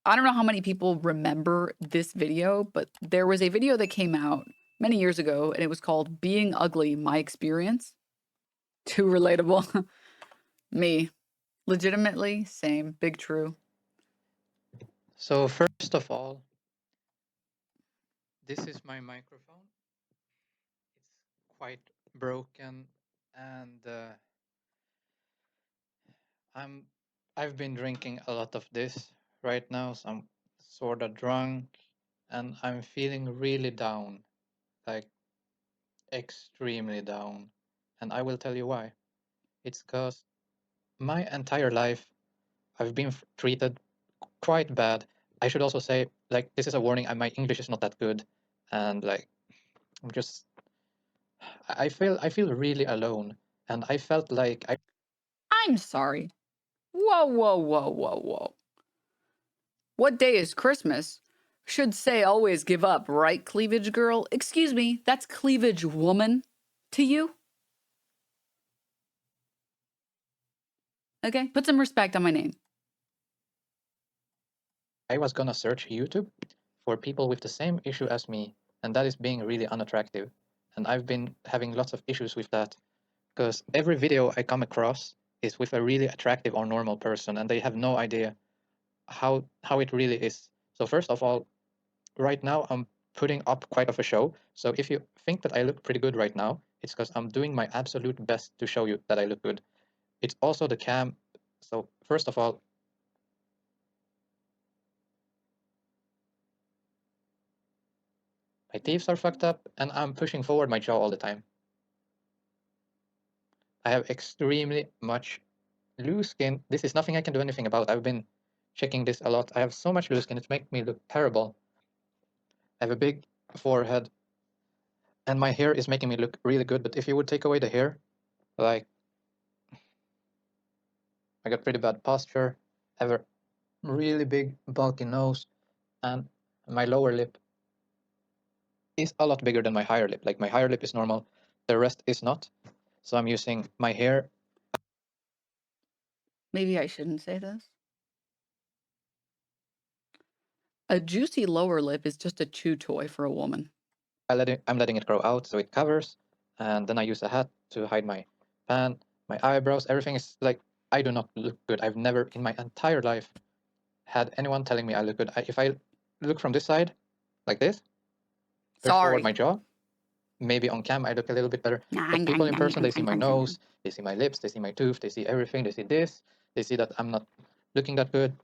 I don't know how many people remember this video, but there was a video that came out many years ago, and it was called Being Ugly, My Experience. Too relatable. Me. Legitimately, same. Big true. So first of all, this is my microphone. It's quite broken, and I'm I've been drinking a lot of this right now, so I'm sort of drunk, and I'm feeling really down, like extremely down, and I will tell you why. It's because my entire life I've been treated quite bad. I should also say, like, this is a warning. My English is not that good, and like, I'm just I feel really alone, and I felt like I I'm sorry. Whoa, whoa, whoa, whoa, whoa. What day is Christmas? Should say always give up, right, cleavage girl? Excuse me, that's cleavage woman to you? Okay, put some respect on my name. was gonna search YouTube for people with the same issue as me, and that is being really unattractive. And I've been having lots of issues with that because every video I come across is with a really attractive or normal person, and they have no idea how it really is. So first of all, right now I'm putting up quite of a show. So if you think that I look pretty good right now, it's because I'm doing my absolute best to show you that I look good. It's also the cam. So first of all, my teeth are fucked up, and I'm pushing forward my jaw all the time. I have extremely much loose skin. This is nothing I can do anything about. I've been checking this a lot. I have so much loose skin, it's making me look terrible. I have a big forehead, and my hair is making me look really good. But if you would take away the hair, like, I got pretty bad posture, I have a really big, bulky nose, and my lower lip is a lot bigger than my higher lip. Like, my higher lip is normal, the rest is not. So I'm using my hair. Maybe I shouldn't say this. A juicy lower lip is just a chew toy for a woman. I'm letting it grow out so it covers, and then I use a hat to hide my pan, my eyebrows. Everything is like, I do not look good. I've never in my entire life had anyone telling me I look good. If I look from this side, like this, push forward Sorry. my jaw, maybe on cam I look a little bit better. But people in person, they see my nose, they see my lips, they see my tooth, they see everything, they see this, they see that I'm not looking that good.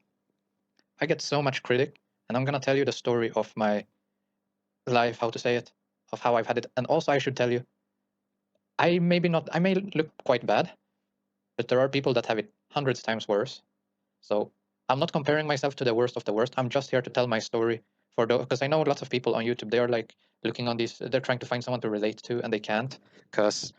I get so much critic, and I'm gonna tell you the story of my life, how to say it, of how I've had it. And also I should tell you, I may look quite bad, but there are people that have it hundreds times worse. So I'm not comparing myself to the worst of the worst. I'm just here to tell my story for those, because I know lots of people on YouTube, they are like looking on these, they're trying to find someone to relate to, and they can't, because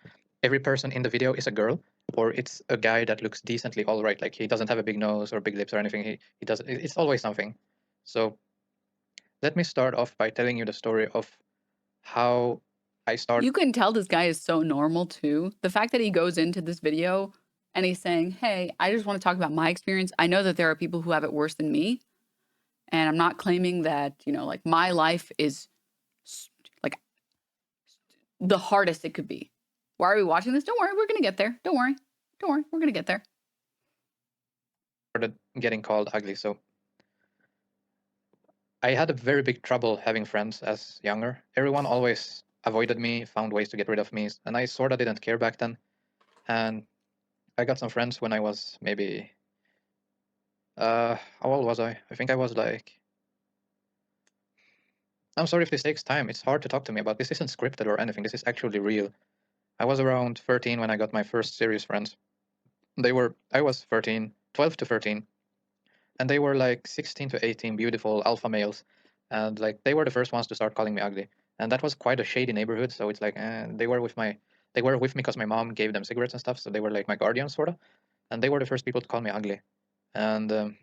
every person in the video is a girl, or it's a guy that looks decently all right. Like, he doesn't have a big nose or big lips or anything. He does, it's always something. So let me start off by telling you the story of how I started. You can tell this guy is so normal too. The fact that he goes into this video and he's saying, hey, I just want to talk about my experience. I know that there are people who have it worse than me. And I'm not claiming that, like my life is like the hardest it could be. Why are we watching this? Don't worry, we're going to get there. Don't worry. Don't worry, we're going to get there. Started getting called ugly. So I had a very big trouble having friends as younger. Everyone always avoided me, found ways to get rid of me, and I sort of didn't care back then. And I got some friends when I was maybe, how old was I? I think I was like, I'm sorry if this takes time. It's hard to talk to me about. This isn't scripted or anything. This is actually real. I was around 13 when I got my first serious friends. I was 13, 12 to 13, and they were like 16 to 18, beautiful alpha males. And like, they were the first ones to start calling me ugly. And that was quite a shady neighborhood. So it's like, they were with me because my mom gave them cigarettes and stuff. So they were like my guardians, sort of. And they were the first people to call me ugly. And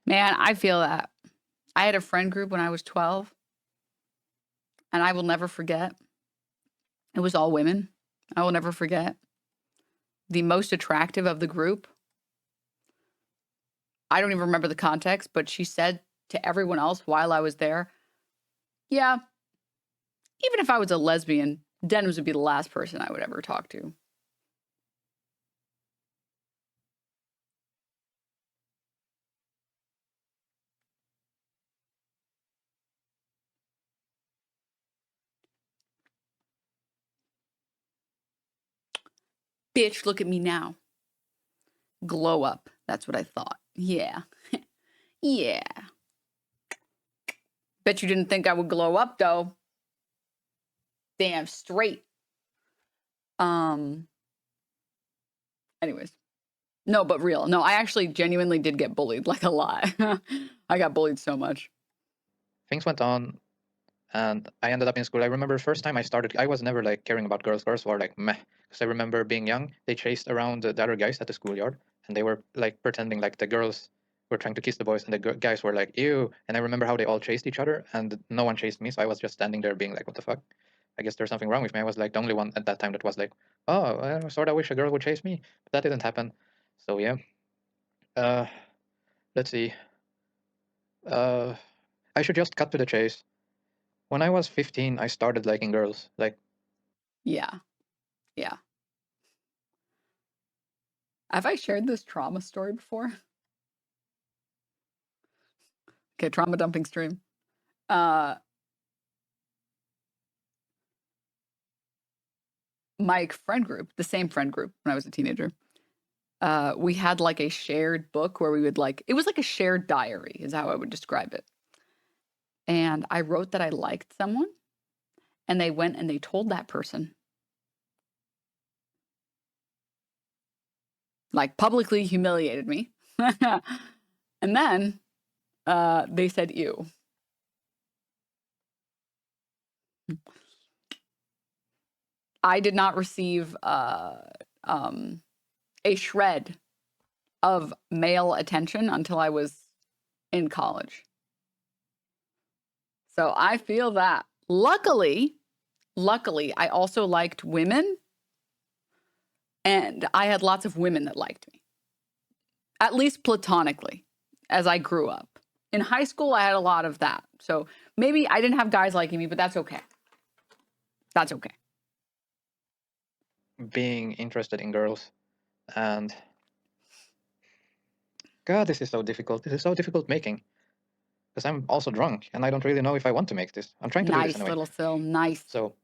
Man, I feel that. I had a friend group when I was 12, and I will never forget. It was all women. I will never forget. The most attractive of the group, I don't even remember the context, but she said to everyone else while I was there, yeah, even if I was a lesbian, Denims would be the last person I would ever talk to. Bitch, look at me now. Glow up. That's what I thought. Yeah. Yeah. Bet you didn't think I would glow up, though. Damn straight. Anyways. No, but real. No, I actually genuinely did get bullied, like a lot. I got bullied so much. Things went on, and I ended up in school. I remember the first time I started, I was never like caring about girls. Girls were like meh. Because I remember being young, they chased around the other guys at the schoolyard, and they were like pretending like the girls were trying to kiss the boys, and the guys were like ew. And I remember how they all chased each other, and no one chased me. So I was just standing there being like, what the fuck? I guess there's something wrong with me. I was like the only one at that time that was like, oh, I sort of wish a girl would chase me, but that didn't happen. So yeah. Uh, let's see. Uh, I should just cut to the chase. When I was 15, I started liking girls. Like, Yeah. Yeah. Have I shared this trauma story before? Okay, trauma dumping stream. My friend group, the same friend group when I was a teenager, we had like a shared book where we would like, it was like a shared diary is how I would describe it. And I wrote that I liked someone, and they went and they told that person. Like publicly humiliated me. And then they said, ew. I did not receive a shred of male attention until I was in college. So I feel that. Luckily, I also liked women, and I had lots of women that liked me, at least platonically, as I grew up. In high school, I had a lot of that. So maybe I didn't have guys liking me, but that's okay. That's okay. being interested in girls, and God, this is so difficult. This is so difficult making. Because I'm also drunk, and I don't really know if I want to make this. I'm trying to do this Nice, anyway. little Phil. Nice. So,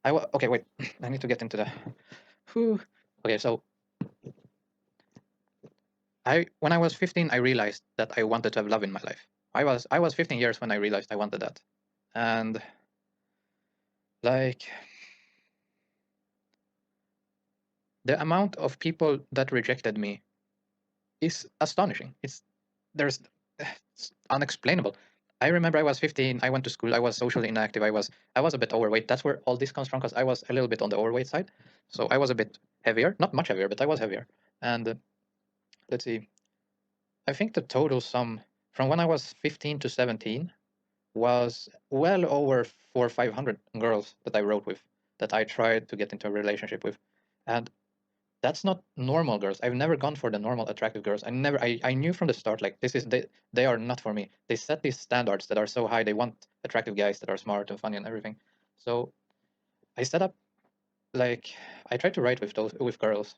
okay, wait. I need to get into the. Whew. Okay, so when I was 15, I realized that I wanted to have love in my life. I was 15 years when I realized I wanted that, and like the amount of people that rejected me is astonishing. It's unexplainable. I remember I was 15. I went to school. I was socially inactive. I was a bit overweight. That's where all this comes from, because I was a little bit on the overweight side. So I was a bit heavier, not much heavier, but I was heavier. And let's see. I think the total sum from when I was 15 to 17 was well over 400 or 500 girls that I wrote with, that I tried to get into a relationship with. And that's not normal girls. I've never gone for the normal attractive girls. I knew from the start, like, they are not for me. They set these standards that are so high. They want attractive guys that are smart and funny and everything. So I set up, like, I tried to write with girls,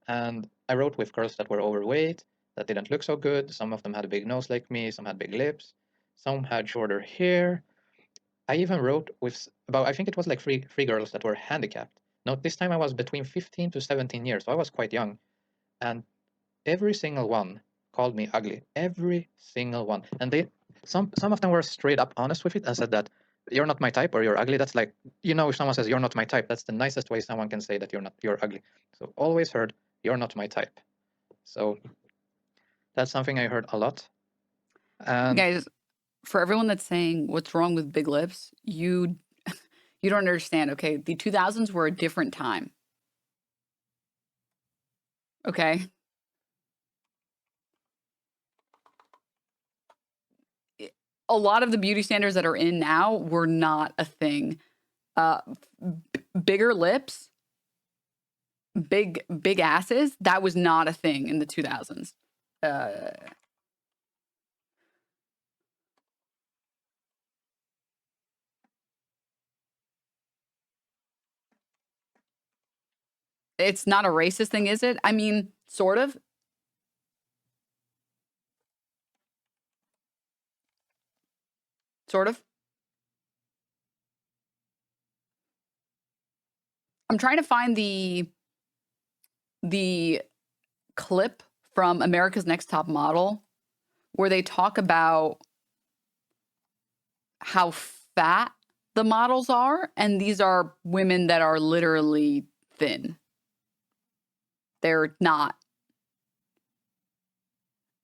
and I wrote with girls that were overweight, that didn't look so good. Some of them had a big nose like me, some had big lips, some had shorter hair. I even wrote with about, I think it was like three girls that were handicapped. Now this time I was between 15 to 17 years, so I was quite young. And every single one called me ugly. Every single one. And some of them were straight up honest with it and said that you're not my type or you're ugly. That's like, if someone says you're not my type, that's the nicest way someone can say that you're ugly. So always heard you're not my type. So that's something I heard a lot. And Guys, for everyone that's saying what's wrong with big lips, you don't understand, okay? The 2000s were a different time. Okay? A lot of the beauty standards that are in now were not a thing. Bigger lips, big asses, that was not a thing in the 2000s. It's not a racist thing, is it? I mean, sort of. Sort of. I'm trying to find the clip from America's Next Top Model where they talk about how fat the models are, and these are women that are literally thin. They're not.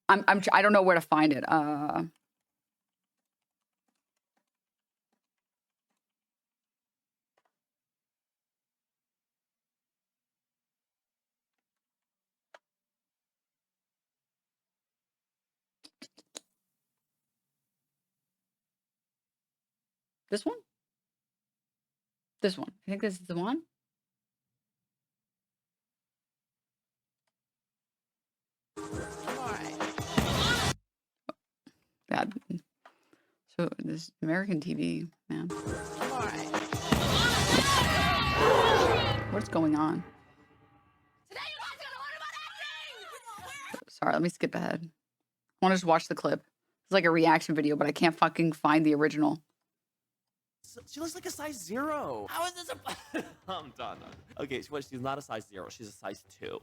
I don't know where to find it. This one? This one. I think this is the one. God. So this American TV, man. What's going on? Sorry, let me skip ahead. I want to just watch the clip. It's like a reaction video, but I can't fucking find the original. She looks like a size 0. How is this a... I'm done. Okay, she's not a size 0. She's a size 2.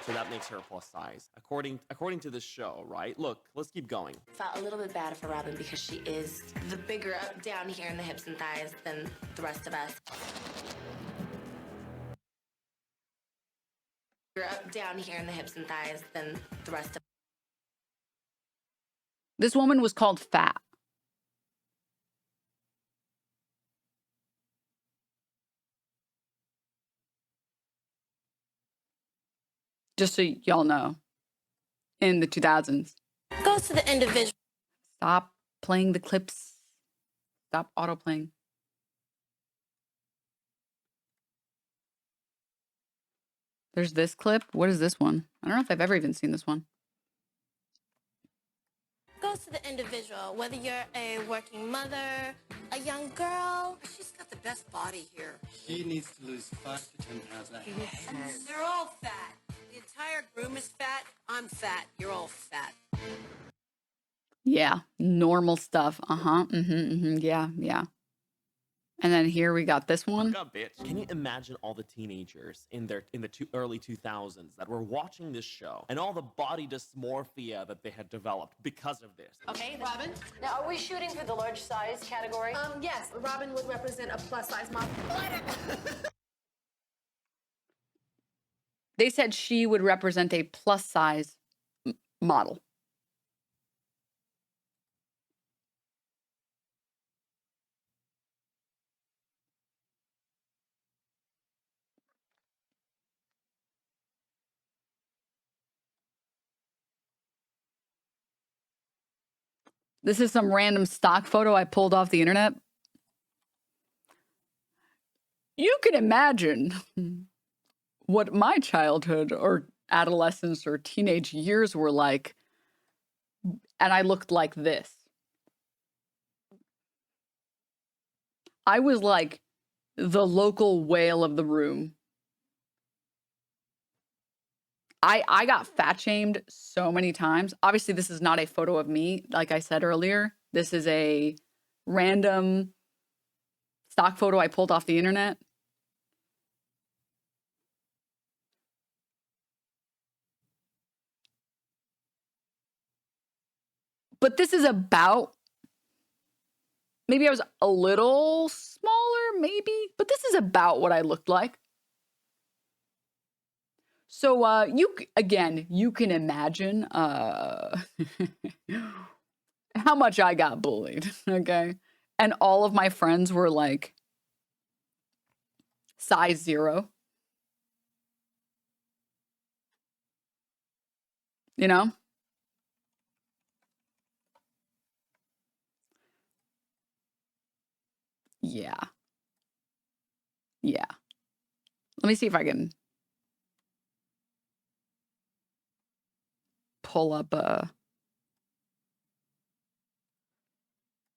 So that makes her a plus size. According to this show, right? Look, let's keep going. Felt a little bit bad for Robin because she is the bigger up down here in the hips and thighs than the rest of us. Bigger up down here in the hips and thighs than the rest of. This woman was called fat. Just so y'all know, in the 2000s. Goes to the individual. Stop playing the clips. Stop autoplaying. There's this clip. What is this one? I don't know if I've ever even seen this one. Goes to the individual, whether you're a working mother, a young girl. She's got the best body here. She needs to lose 5 to 10 pounds. They're all fat. The entire room is fat. I'm fat. You're all fat. Yeah, normal stuff. Yeah. And then here we got this one. Up, bitch. Can you imagine all the teenagers in the early 2000s that were watching this show and all the body dysmorphia that they had developed because of this? Okay, Robin. Now, are we shooting for the large size category? Yes, Robin would represent a plus size model. They said she would represent a plus size model. This is some random stock photo I pulled off the internet. You can imagine what my childhood or adolescence or teenage years were like. And I looked like this. I was like the local whale of the room. I got fat shamed so many times. Obviously, this is not a photo of me, like I said earlier. This is a random stock photo I pulled off the internet. But this is about, maybe I was a little smaller, maybe, but this is about what I looked like. So you can imagine how much I got bullied, okay? And all of my friends were like size 0. You know? Yeah. Yeah. Let me see if I can pull up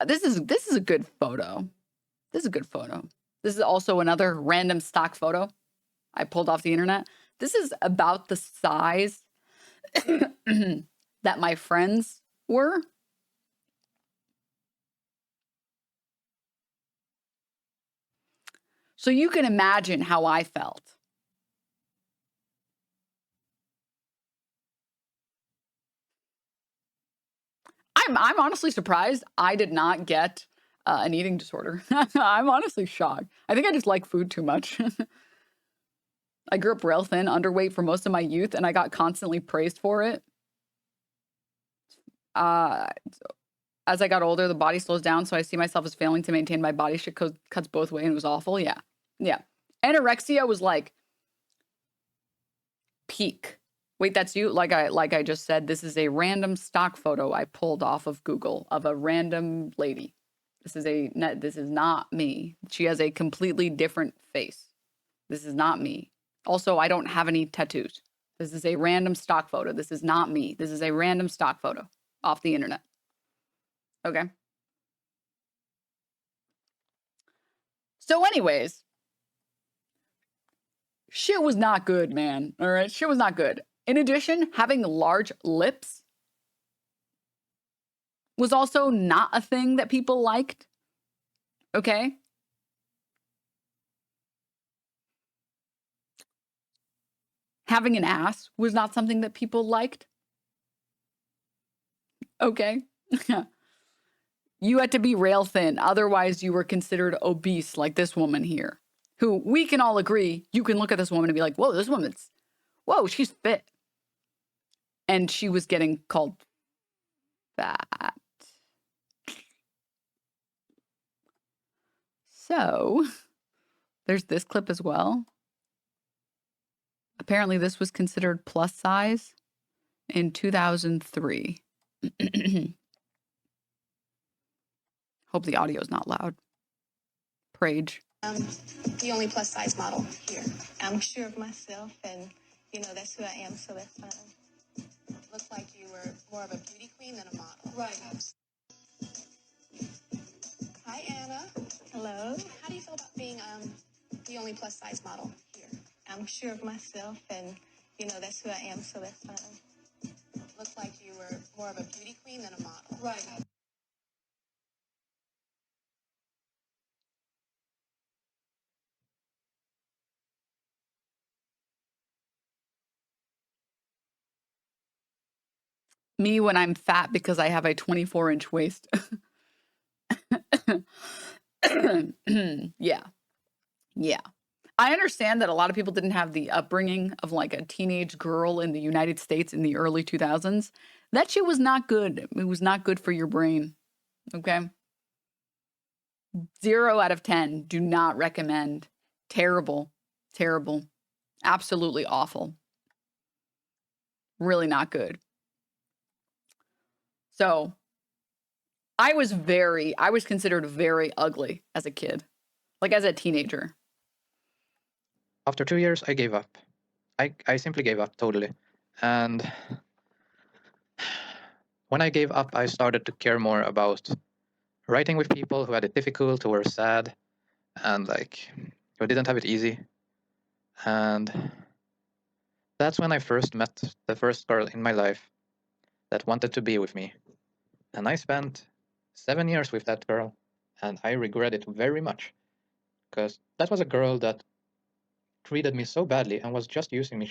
this is a good photo. This is a good photo. This is also another random stock photo. I pulled off the internet. This is about the size that my friends were. So you can imagine how I felt. I'm honestly surprised I did not get an eating disorder. I'm honestly shocked. I think I just like food too much. I grew up real thin, underweight for most of my youth, and I got constantly praised for it. As I got older, the body slows down, so I see myself as failing to maintain my body. Shit cuts both ways, and it was awful. Yeah. Yeah. Anorexia was like peak. Wait, that's you? Like I just said, this is a random stock photo I pulled off of Google of a random lady. This is not me. She has a completely different face. This is not me. Also, I don't have any tattoos. This is a random stock photo. This is not me. This is a random stock photo off the internet. Okay. So anyways, shit was not good, man. All right. Shit was not good. In addition, having large lips was also not a thing that people liked. Okay. Having an ass was not something that people liked. Okay. You had to be rail thin. Otherwise, you were considered obese, like this woman here, who we can all agree, you can look at this woman and be like, whoa, she's fit. And she was getting called fat. So there's this clip as well. Apparently, this was considered plus size in 2003. Hope the audio is not loud. Prage. The only plus size model here. I'm sure of myself, and that's who I am, so that's fine. Looks like you were more of a beauty queen than a model. Right. Hi, Anna. Hello. How do you feel about being the only plus size model here? I'm sure of myself, and that's who I am, so that's fine. Looks like you were more of a beauty queen than a model. Right. Me when I'm fat because I have a 24-inch waist. Yeah. Yeah. I understand that a lot of people didn't have the upbringing of like a teenage girl in the United States in the early 2000s. That shit was not good. It was not good for your brain. Okay. 0 out of 10. Do not recommend. Terrible. Terrible. Absolutely awful. Really not good. So I was considered very ugly as a kid, like as a teenager. After 2 years, I gave up. I simply gave up totally. And when I gave up, I started to care more about writing with people who had it difficult, who were sad, and like who didn't have it easy. And that's when I first met the first girl in my life that wanted to be with me. And I spent 7 years with that girl, and I regret it very much, because that was a girl that treated me so badly and was just using me.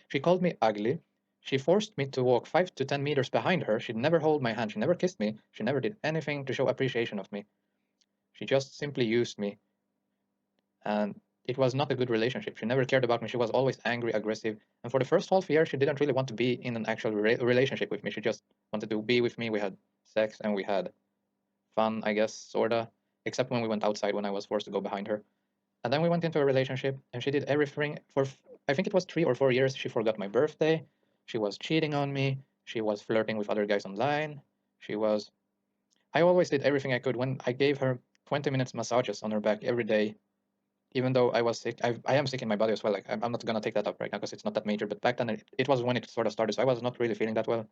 She called me ugly. She forced me to walk 5 to 10 meters behind her. She'd never hold my hand. She never kissed me. She never did anything to show appreciation of me. She just simply used me. And it was not a good relationship. She never cared about me. She was always angry, aggressive. And for the first half year, she didn't really want to be in an actual relationship with me. She just wanted to be with me. We had sex and we had fun, I guess, sorta. Except when we went outside when I was forced to go behind her. And then we went into a relationship, and she did everything for, I think it was 3 or 4 years. She forgot my birthday. She was cheating on me. She was flirting with other guys online. I always did everything I could. When I gave her 20 minutes massages on her back every day, even though I was sick, I am sick in my body as well. Like, I'm not going to take that up right now because it's not that major. But back then, it was when it sort of started. So I was not really feeling that well.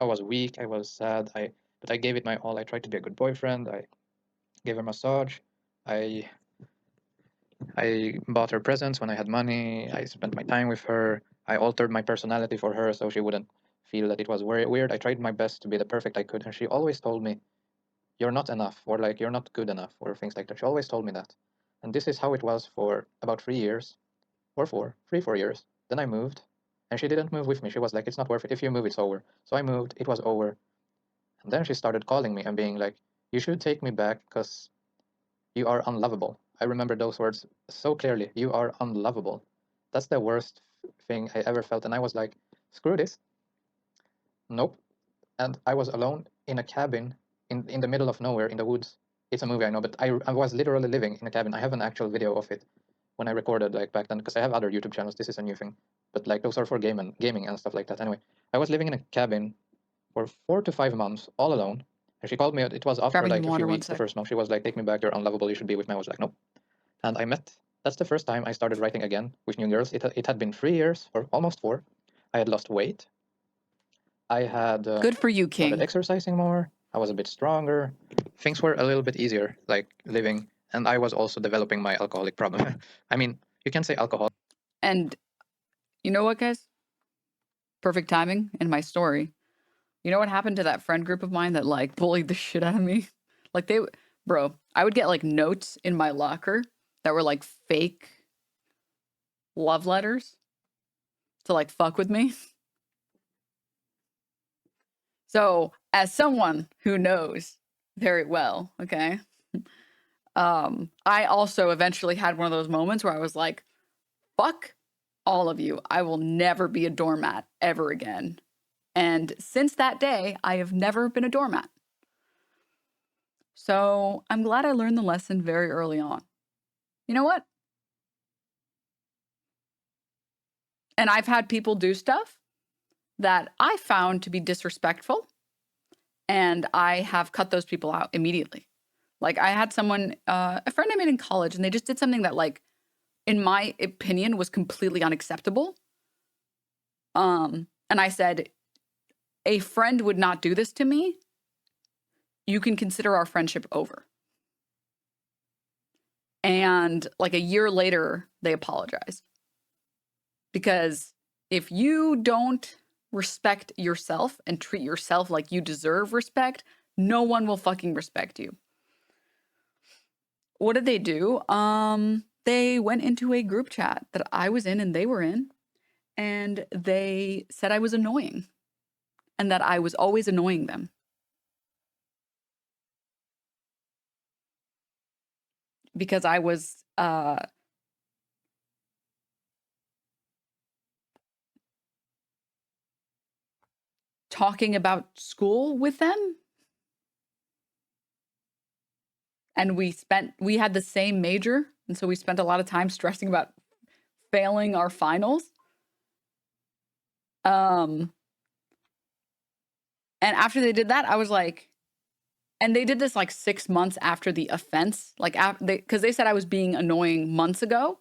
I was weak. I was sad. But I gave it my all. I tried to be a good boyfriend. I gave her massage. I I bought her presents when I had money. I spent my time with her. I altered my personality for her so she wouldn't feel that it was very weird. I tried my best to be the perfect I could, and she always told me, "You're not enough," or like, "You're not good enough," or things like that. She always told me that. And this is how it was for about 3 years, or 4 years. Then I moved, and she didn't move with me. She was like, "It's not worth it. If you move, it's over." So I moved, it was over. And then she started calling me and being like, "You should take me back because you are unlovable." I remember those words so clearly. "You are unlovable." That's the worst thing I ever felt. And I was like, screw this. Nope. And I was alone in a cabin in the middle of nowhere in the woods. It's a movie, I know, but I was literally living in a cabin. I have an actual video of it when I recorded like back then, because I have other YouTube channels. This is a new thing, but like those are for gaming and stuff like that. Anyway, I was living in a cabin for 4 to 5 months all alone. And she called me. It was after Grabbing like some a few water, one weeks. The sec. first month, she was like, "Take me back. You're unlovable. You should be with me." I was like, "Nope." And I met. That's the first time I started writing again with new girls. It had been 3 years or almost 4. I had lost weight. I had Good for you, started King. exercising more. I was a bit stronger. Things were a little bit easier, like living. And I was also developing my alcoholic problem. I mean, you can say alcohol. And you know what, guys? Perfect timing in my story. You know what happened to that friend group of mine that like bullied the shit out of me? Like bro, I would get like notes in my locker that were like fake love letters to like fuck with me. So, as someone who knows very well, okay, I also eventually had one of those moments where I was like, fuck all of you. I will never be a doormat ever again. And since that day, I have never been a doormat. So I'm glad I learned the lesson very early on. You know what? And I've had people do stuff that I found to be disrespectful, and I have cut those people out immediately. Like I had someone, a friend I made in college, and they just did something that, like, in my opinion, was completely unacceptable. And I said, a friend would not do this to me. You can consider our friendship over. And like a year later, they apologized. Because if you don't respect yourself and treat yourself like you deserve respect, no one will fucking respect you. What did they do? They went into a group chat that I was in and they were in, and they said I was annoying and that I was always annoying them. Because I was talking about school with them. And we had the same major. And so we spent a lot of time stressing about failing our finals. And after they did that, I was like, and they did this like 6 months after the offense, like because they said I was being annoying months ago,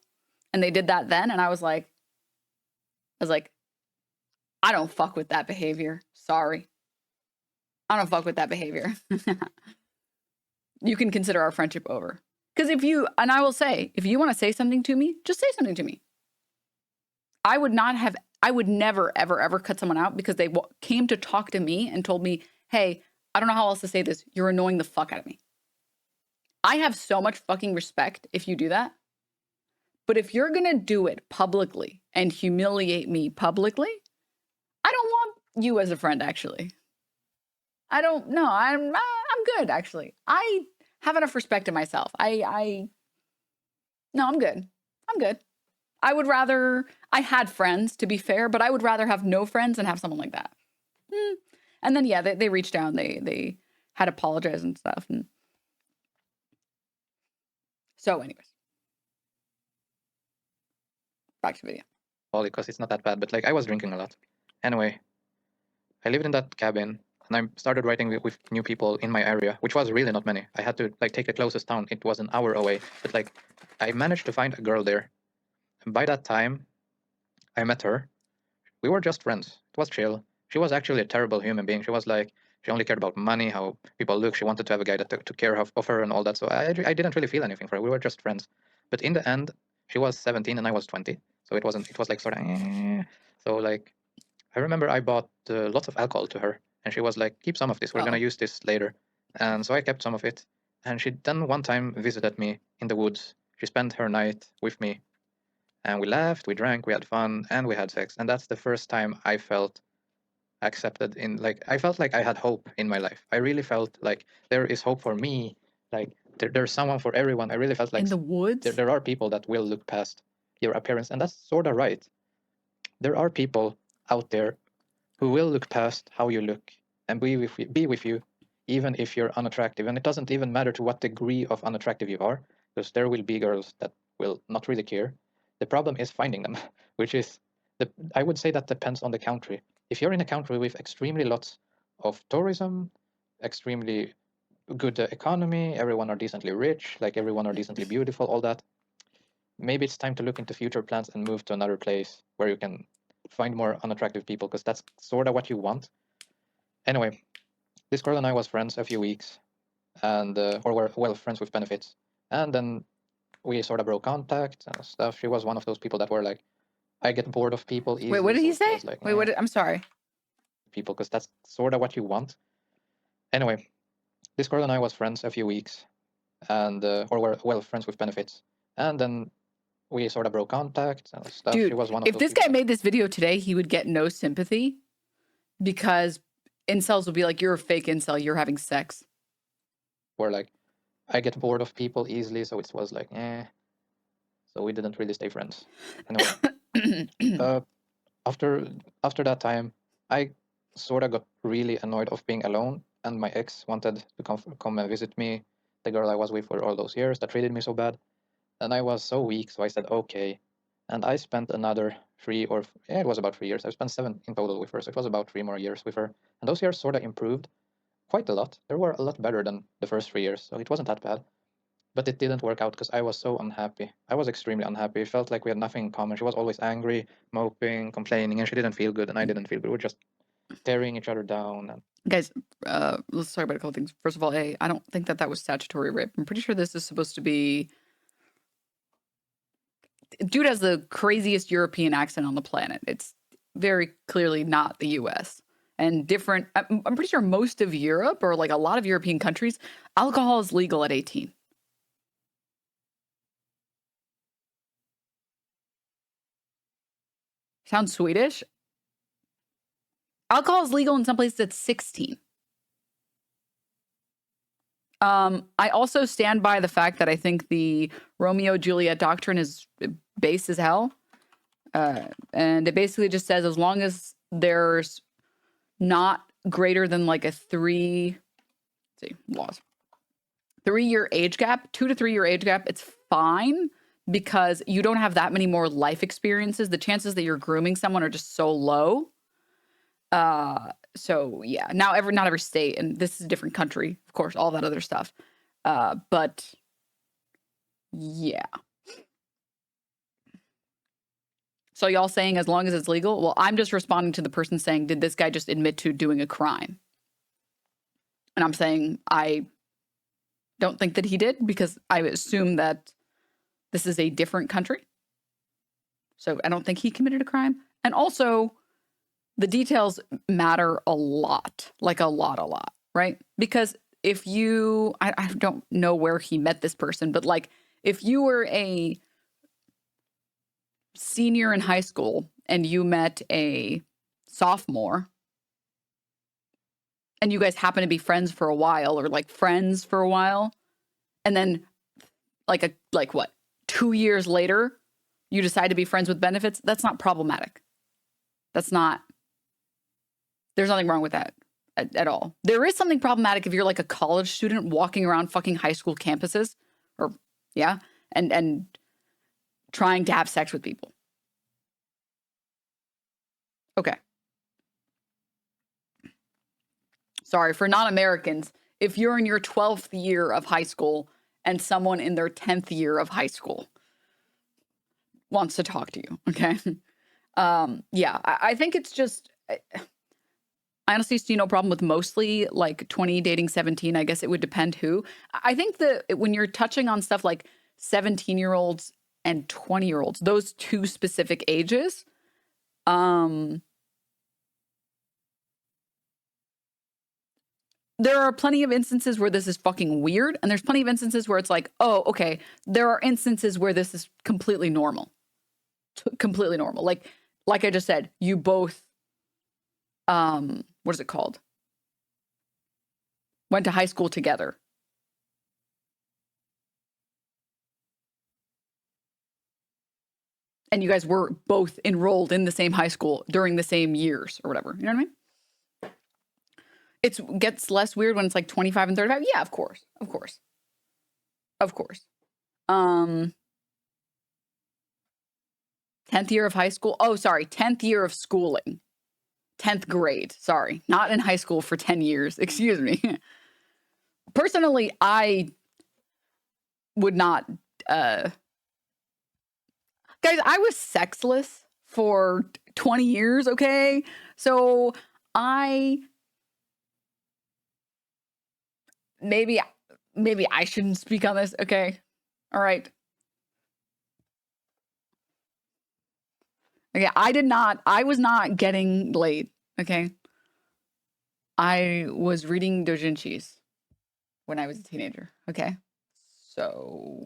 and they did that then. And I was like, I don't fuck with that behavior. Sorry. I don't fuck with that behavior. You can consider our friendship over. Because I will say, if you want to say something to me, just say something to me. I would never, ever, ever cut someone out because they came to talk to me and told me, hey, I don't know how else to say this. You're annoying the fuck out of me. I have so much fucking respect if you do that. But if you're going to do it publicly and humiliate me publicly, I don't want you as a friend, actually. I don't know. I'm good, actually. I have enough respect in myself. No, I'm good. I'm good. I had friends, to be fair, but I would rather have no friends than have someone like that. And then, yeah, they reached out, they had apologized and stuff. And so anyways, back to the video. Because it's not that bad, but like I was drinking a lot. Anyway, I lived in that cabin and I started writing with new people in my area, which was really not many. I had to like take the closest town. It was an hour away, but like I managed to find a girl there. And by that time, I met her. We were just friends. It was chill. She was actually a terrible human being. She was like, she only cared about money, how people look. She wanted to have a guy that took care of her and all that. So I didn't really feel anything for her. We were just friends. But in the end, she was 17 and I was 20. So it wasn't, it was like sort of, so like, I remember I bought lots of alcohol to her and she was like, keep some of this, we're going to use this later. And so I kept some of it. And she then one time visited me in the woods. She spent her night with me and we laughed, we drank, we had fun, and we had sex. And that's the first time I felt accepted in, like, I felt like I had hope in my life. I really felt like there is hope for me. Like there's someone for everyone. I really felt like In the woods? there are people that will look past your appearance. And that's sort of right. There are people out there who will look past how you look and be with you, even if you're unattractive. And it doesn't even matter to what degree of unattractive you are, because there will be girls that will not really care. The problem is finding them, which is, I would say that depends on the country. If you're in a country with extremely lots of tourism, extremely good economy, everyone are decently rich, like everyone are decently beautiful, all that, maybe it's time to look into future plans and move to another place where you can find more unattractive people, because that's sort of what you want. Anyway, this girl and I was friends a few weeks, and or were, well, friends with benefits, and then we sort of broke contact and stuff. She was one of those people that were like, I get bored of people easily. Wait, what did so he it say? was like, Wait, what? I'm sorry. people, because that's sort of what you want. Anyway, this girl and I was friends a few weeks, and or were, well, friends with benefits, and then we sort of broke contact and stuff. Dude, she was one of if those this people guy made this video today, he would get no sympathy because incels would be like, you're a fake incel, you're having sex. were like, I get bored of people easily, so it was like, so we didn't really stay friends. Anyway, after that time, I sort of got really annoyed of being alone, and my ex wanted to come and visit me, the girl I was with for all those years that treated me so bad, and I was so weak, so I said okay, and I spent another it was about 3 years. I spent 7 in total with her, so it was about 3 more years with her, and those years sort of improved quite a lot. They were a lot better than the first 3 years, so it wasn't that bad. But it didn't work out because I was so unhappy. I was extremely unhappy. It felt like we had nothing in common. She was always angry, moping, complaining, and she didn't feel good, and I didn't feel good. We were just tearing each other down. And Guys, let's talk about a couple things. First of all, I don't think that was statutory rape. I'm pretty sure this is supposed to be... Dude has the craziest European accent on the planet. It's very clearly not the US. And different... I'm pretty sure most of Europe, or like a lot of European countries, alcohol is legal at 18. Sounds Swedish? Alcohol is legal in some places at 16. I also stand by the fact that I think the Romeo-Juliet doctrine is base as hell. And it basically just says as long as there's not greater than like a 3-year age gap, 2 to 3 year age gap, it's fine because you don't have that many more life experiences. The chances that you're grooming someone are just so low. So yeah, now not every state, and this is a different country, of course, all that other stuff. But yeah. So y'all saying as long as it's legal? Well, I'm just responding to the person saying, did this guy just admit to doing a crime? And I'm saying I don't think that he did, because I assume that this is a different country. So I don't think he committed a crime. And also, the details matter a lot, like a lot, right? Because if you, I don't know where he met this person, but like if you were a senior in high school and you met a sophomore and you guys happen to be friends for a while, or like friends for a while, and then like 2 years later, you decide to be friends with benefits, that's not problematic. There's nothing wrong with that at all. There is something problematic if you're like a college student walking around fucking high school campuses, or yeah, and trying to have sex with people. Okay. Sorry, for non-Americans, if you're in your 12th year of high school and someone in their 10th year of high school wants to talk to you, okay? Yeah, I think it's just... I honestly see no problem with mostly like 20 dating 17. I guess it would depend who. I think that when you're touching on stuff like 17-year-olds and 20-year-olds, those two specific ages. There are plenty of instances where this is fucking weird, and there's plenty of instances where it's like, oh, okay, there are instances where this is completely normal. Completely normal. Like I just said, you both, what is it called? Went to high school together. And you guys were both enrolled in the same high school during the same years or whatever. You know what I mean? It gets less weird when it's like 25 and 35. Yeah, of course. Of course. Of course. 10th year of high school. Oh, sorry. 10th year of schooling. 10th grade. Sorry. Not in high school for 10 years. Excuse me. Personally, I would not... Guys, I was sexless for 20 years, okay? So maybe I shouldn't speak on this, okay? All right. Okay, I was not getting laid, okay? I was reading doujinshis when I was a teenager, okay? So,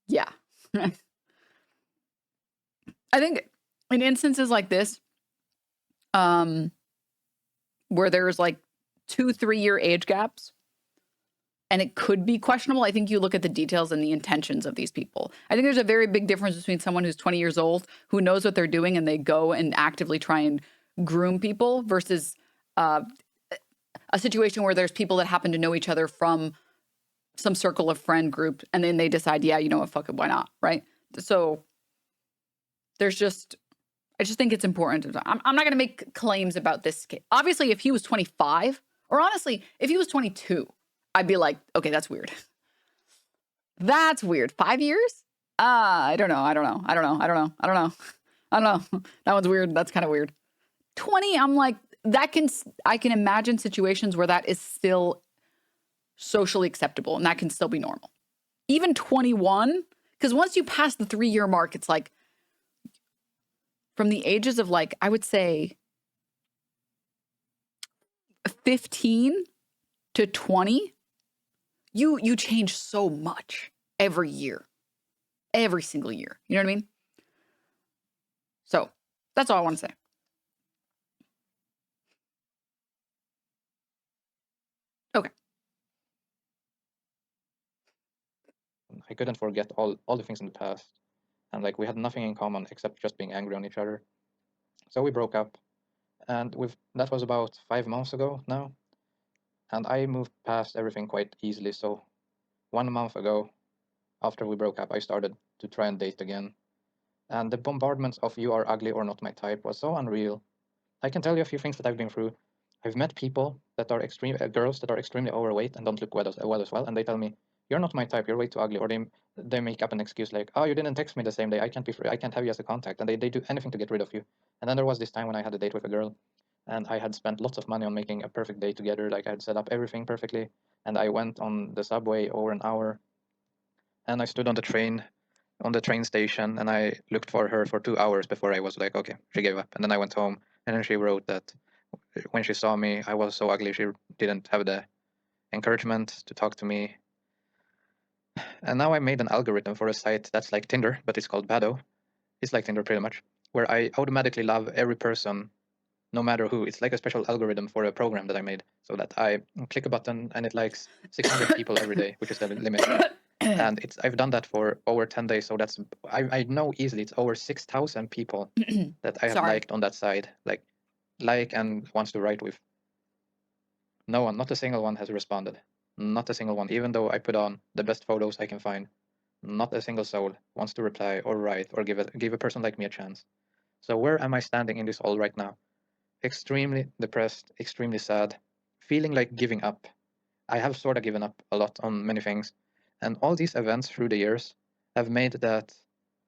yeah. I think in instances like this, where there's like 2-3 year age gaps, and it could be questionable, I think you look at the details and the intentions of these people. I think there's a very big difference between someone who's 20 years old, who knows what they're doing, and they go and actively try and groom people, versus a situation where there's people that happen to know each other from some circle of friend group, and then they decide, yeah, you know what, fuck it, why not, right? So there's just, I just think it's important. I'm not going to make claims about this kid. Obviously, if he was 25, or honestly, if he was 22, I'd be like, okay, that's weird. That's weird. 5 years? I don't know. That one's weird. That's kind of weird. 20, I'm like, I can imagine situations where that is still socially acceptable and that can still be normal. Even 21, because once you pass the 3 year mark, it's like, from the ages of like, I would say 15 to 20, you change so much every year, every single year. You know what I mean? So that's all I want to say. Okay. I couldn't forget all the things in the past. And like we had nothing in common except just being angry on each other. So we broke up. And that was about 5 months ago now. And I moved past everything quite easily. So 1 month ago, after we broke up, I started to try and date again. And the bombardment of you are ugly or not my type was so unreal. I can tell you a few things that I've been through. I've met people that are girls that are extremely overweight and don't look well as well, and they tell me, "You're not my type. You're way too ugly." Or they make up an excuse like, "Oh, you didn't text me the same day. I can't be free. I can't have you as a contact." And they do anything to get rid of you. And then there was this time when I had a date with a girl, and I had spent lots of money on making a perfect day together. Like I had set up everything perfectly, and I went on the subway over an hour, and I stood on the train station, and I looked for her for 2 hours before I was like, okay, she gave up. And then I went home, and then she wrote that when she saw me, I was so ugly, she didn't have the encouragement to talk to me. And now I made an algorithm for a site that's like Tinder, but it's called Bado. It's like Tinder pretty much, where I automatically love every person, no matter who. It's like a special algorithm for a program that I made, so that I click a button and it likes 600 people every day, which is the limit. And I've done that for over 10 days, so that's I know easily it's over 6,000 people that I have liked on that side, like and wants to write with. No one, not a single one has responded. Not a single one, even though I put on the best photos I can find. Not a single soul wants to reply or write or give a person like me a chance. So where am I standing in this all right now? Extremely depressed, extremely sad, feeling like giving up. I have sort of given up a lot on many things, and all these events through the years have made that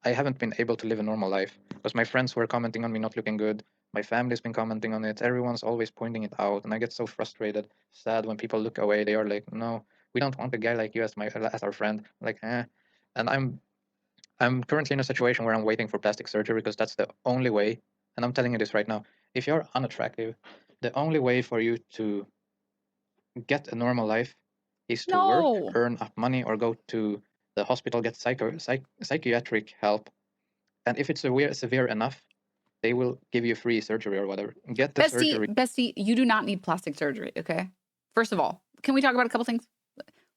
I haven't been able to live a normal life, because my friends were commenting on me not looking good, my family's been commenting on it, everyone's always pointing it out, and I get so frustrated, sad when people look away. They are like, no, We don't want a guy like you as our friend. Like, and I'm currently in a situation where I'm waiting for plastic surgery because that's the only way. And I'm telling you this right now. If you're unattractive, the only way for you to get a normal life is to work, No. earn up money, or go to the hospital, get psychiatric help. And if it's severe enough, they will give you free surgery or whatever. Get the surgery. Bestie, you do not need plastic surgery, okay? First of all, can we talk about a couple things?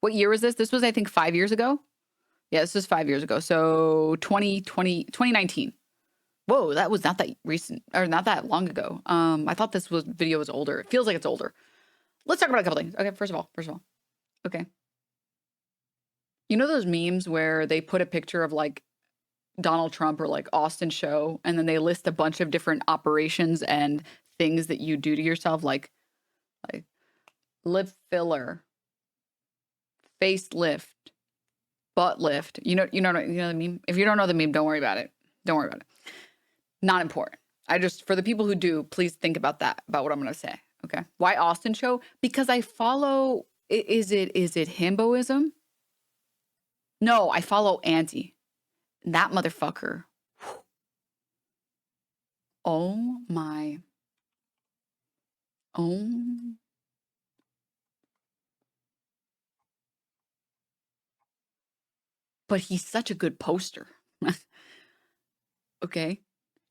What year was this? This was, I think, 5 years ago. Yeah, this was 5 years ago. So 2019. Whoa, that was not that recent or not that long ago. I thought this video was older. It feels like it's older. Let's talk about a couple things. Okay, first of all. Okay. You know those memes where they put a picture of like Donald Trump or like Austin Show, and then they list a bunch of different operations and things that you do to yourself, like lip filler, facelift, butt lift. You know the meme? If you don't know the meme, don't worry about it. Don't worry about it. Not important. I just, for the people who do, please think about that, about what I'm going to say. Okay. Why Austin Show? Because I follow, is it himboism? No, I follow Auntie. That motherfucker. Oh my. Oh. But he's such a good poster. Okay.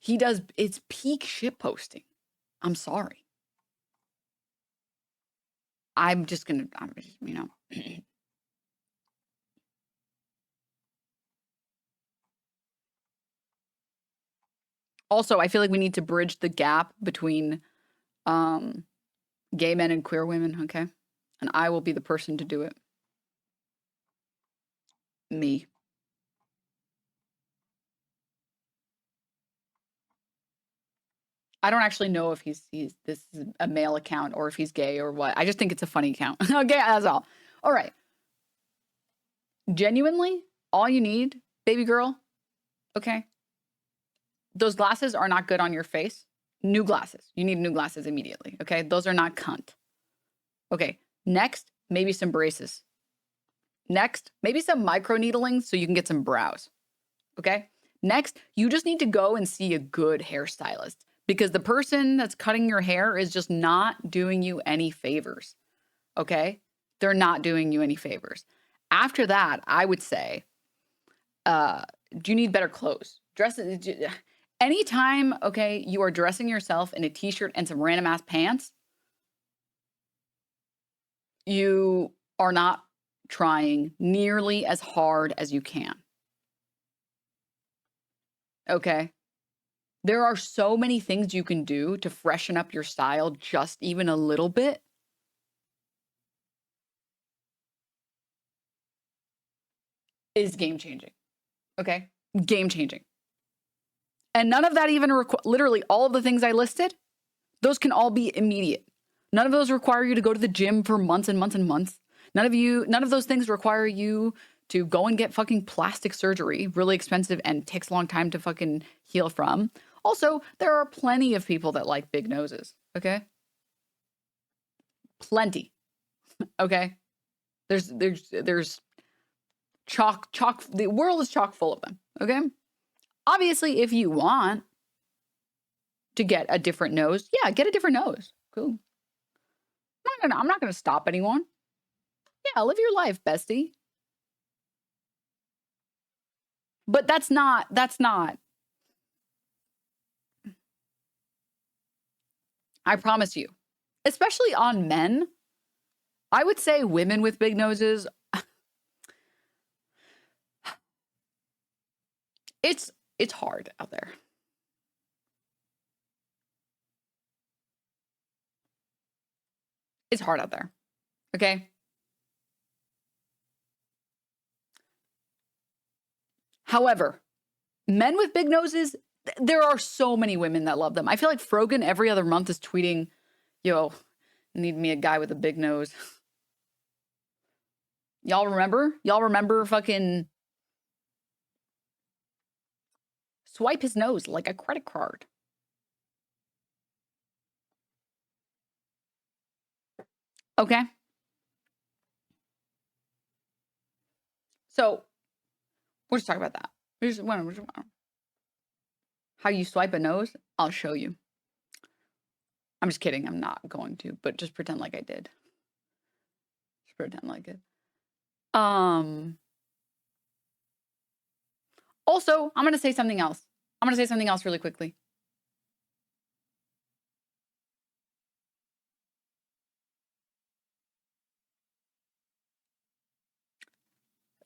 He does, it's peak shit posting. I'm sorry. I'm just, you know. Also, I feel like we need to bridge the gap between gay men and queer women, okay? And I will be the person to do it. Me. I don't actually know if this is a male account or if he's gay or what. I just think it's a funny account. Okay, that's all. All right. Genuinely, all you need, baby girl, okay? Those glasses are not good on your face. New glasses. You need new glasses immediately, okay? Those are not cunt. Okay, next, maybe some braces. Next, maybe some micro needling so you can get some brows, okay? Next, you just need to go and see a good hairstylist because the person that's cutting your hair is just not doing you any favors, okay? They're not doing you any favors. After that, I would say, do you need better clothes? Anytime, okay, you are dressing yourself in a t-shirt and some random ass pants, you are not trying nearly as hard as you can. Okay? There are so many things you can do to freshen up your style just even a little bit. Is game changing. Okay? Game changing. And none of that even literally all of the things I listed, those can all be immediate. None of those require you to go to the gym for months and months and months. None of those things require you to go and get fucking plastic surgery, really expensive and takes a long time to fucking heal from. Also, there are plenty of people that like big noses, okay? Plenty. Okay? There's chock, the world is chock full of them, okay? Obviously, if you want to get a different nose, yeah, get a different nose. Cool. I'm not gonna stop anyone. Yeah, live your life, bestie. But that's not. I promise you, especially on men, I would say women with big noses, it's hard out there. It's hard out there. Okay? However, men with big noses, there are so many women that love them. I feel like Frogan every other month is tweeting, yo, need me a guy with a big nose. Y'all remember? Y'all remember fucking swipe his nose like a credit card. Okay? So we'll just talk about that. How you swipe a nose? I'll show you. I'm just kidding. I'm not going to, but just pretend like I did. Just pretend like it. Also, I'm going to say something else. I'm going to say something else really quickly.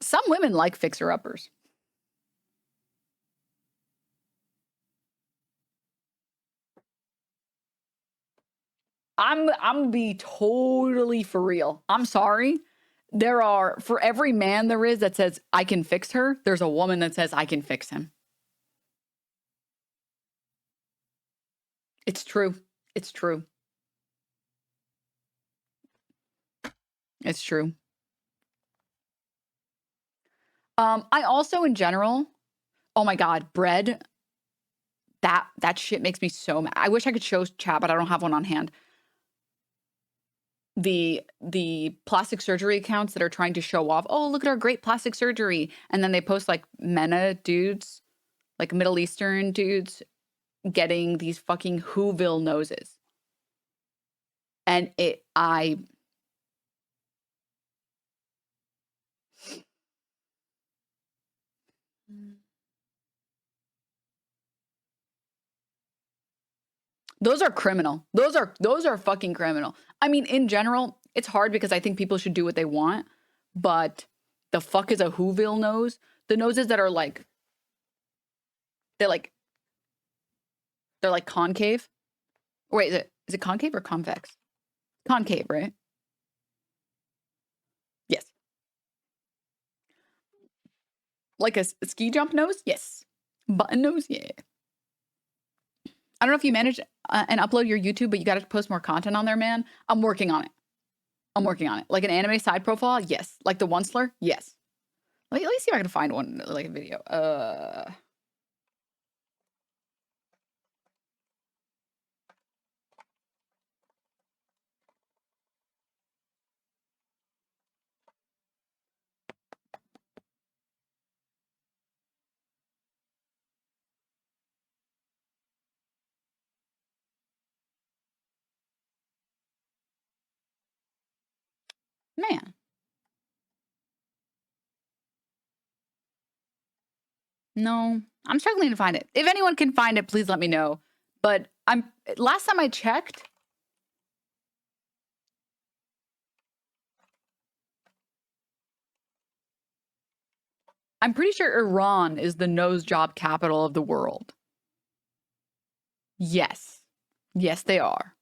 Some women like fixer-uppers. I'm be totally for real. I'm sorry. There are, for every man there is that says I can fix her, there's a woman that says I can fix him. It's true. It's true. It's true. I also in general, oh my God, bread. That shit makes me so mad. I wish I could show chat, but I don't have one on hand. The plastic surgery accounts that are trying to show off, oh, look at our great plastic surgery. And then they post like MENA dudes, like Middle Eastern dudes, getting these fucking Whoville noses. And those are criminal. Those are fucking criminal. I mean, in general, it's hard because I think people should do what they want, but the fuck is a Whoville nose? The noses that are like, they're like concave. Wait, is it concave or convex? Concave, right? Yes. Like a ski jump nose? Yes. Button nose? Yeah. I don't know if you manage and upload your YouTube, but you got to post more content on there, man. I'm working on it. I'm working on it. Like an anime side profile? Yes. Like the one slur? Yes. Let me see if I can find one, like a video. Man. No, I'm struggling to find it. If anyone can find it, please let me know. But last time I checked, I'm pretty sure Iran is the nose job capital of the world. Yes. Yes, they are.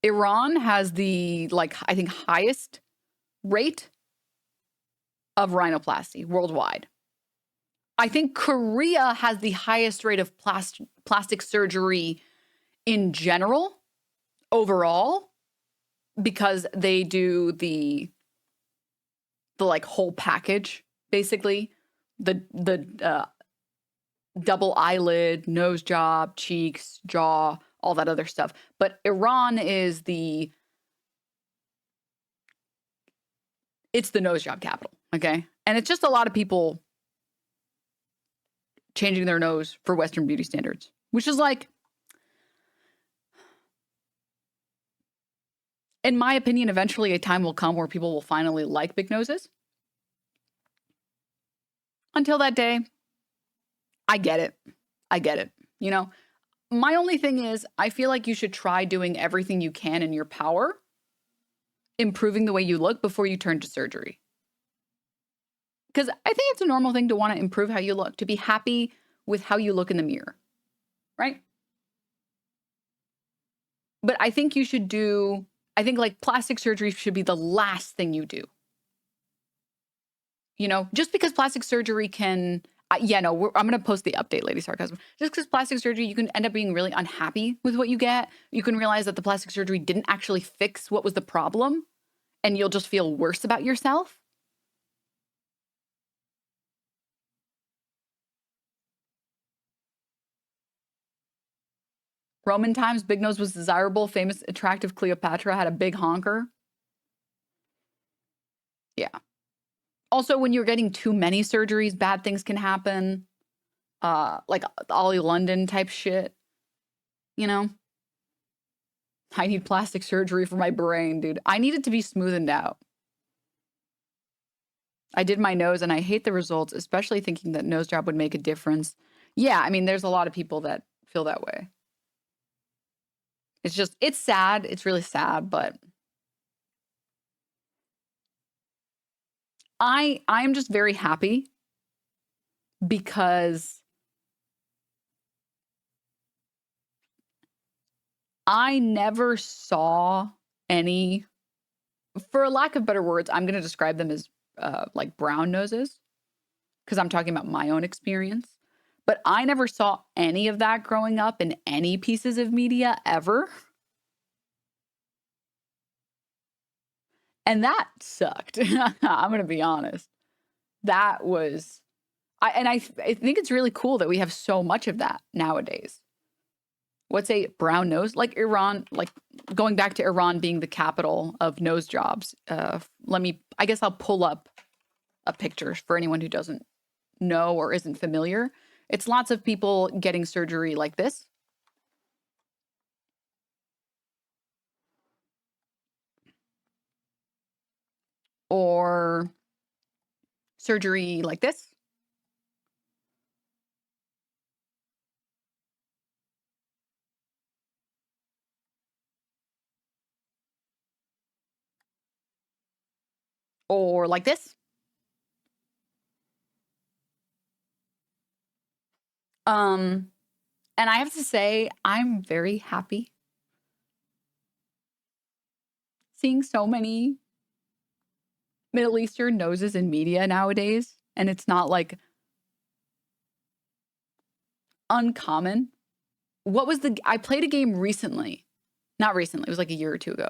Iran has the, like, I think highest rate of rhinoplasty worldwide. I think Korea has the highest rate of plastic surgery in general, overall, because they do the like whole package, basically. The double eyelid, nose job, cheeks, jaw, all that other stuff. But Iran is it's the nose job capital, okay? And it's just a lot of people changing their nose for Western beauty standards, which is like, in my opinion, eventually a time will come where people will finally like big noses. Until that day, I get it. I get it. You know, my only thing is I feel like you should try doing everything you can in your power, improving the way you look before you turn to surgery. Because I think it's a normal thing to want to improve how you look, to be happy with how you look in the mirror, right? But I think you should like plastic surgery should be the last thing you do. You know, just because plastic surgery can, I'm going to post the update, Lady Sarcasm. Just because plastic surgery, you can end up being really unhappy with what you get. You can realize that the plastic surgery didn't actually fix what was the problem, and you'll just feel worse about yourself. Roman times, big nose was desirable. Famous, attractive Cleopatra had a big honker. Yeah. Also, when you're getting too many surgeries, bad things can happen. Like Ollie London type shit, you know? I need plastic surgery for my brain, dude. I need it to be smoothened out. I did my nose and I hate the results, especially thinking that nose job would make a difference. Yeah, I mean, there's a lot of people that feel that way. It's just, it's sad. It's really sad, but I'm just very happy because I never saw any, for lack of better words, I'm going to describe them as like brown noses because I'm talking about my own experience. But I never saw any of that growing up in any pieces of media ever. And that sucked. I'm going to be honest. That was, I think it's really cool that we have so much of that nowadays. What's a brown nose? Like Iran, like going back to Iran being the capital of nose jobs. I guess I'll pull up a picture for anyone who doesn't know or isn't familiar. It's lots of people getting surgery like this. Or surgery like this. Or like this. And I have to say, I'm very happy seeing so many Middle Eastern noses in media nowadays. And it's not like uncommon. I played a game recently. Not recently, it was like a year or two ago.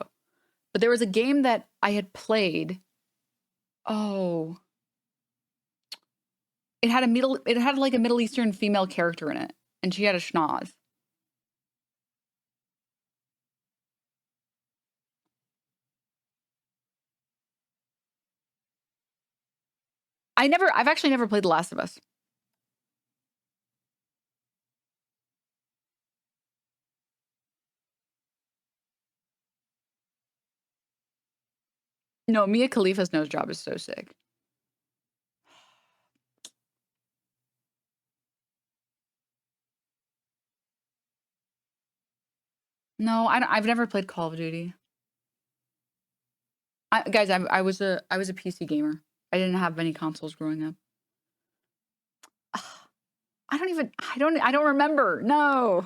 But there was a game that I had played. Oh. It had like a Middle Eastern female character in it. And she had a schnoz. I've actually never played The Last of Us. No, Mia Khalifa's nose job is so sick. No, I've never played Call of Duty. Guys, I was a PC gamer. I didn't have many consoles growing up. I don't remember. No,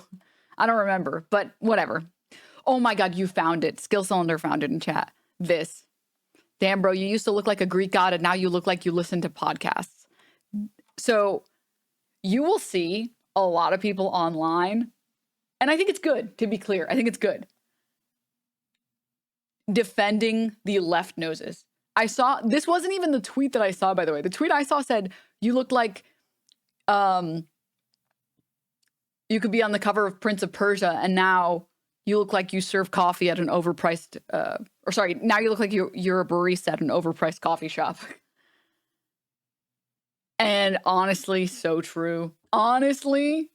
I don't remember, but whatever. Oh my God, you found it. Skill Cylinder found it in chat. This. Damn, bro, you used to look like a Greek god and now you look like you listen to podcasts. So you will see a lot of people online, and I think it's good, to be clear. I think it's good. Defending the left noses. I saw, this wasn't even the tweet that I saw, by the way. The tweet I saw said, you look like, you could be on the cover of Prince of Persia, and now you look like you serve coffee at an overpriced, now you look like you're a barista at an overpriced coffee shop. And honestly, so true. Honestly,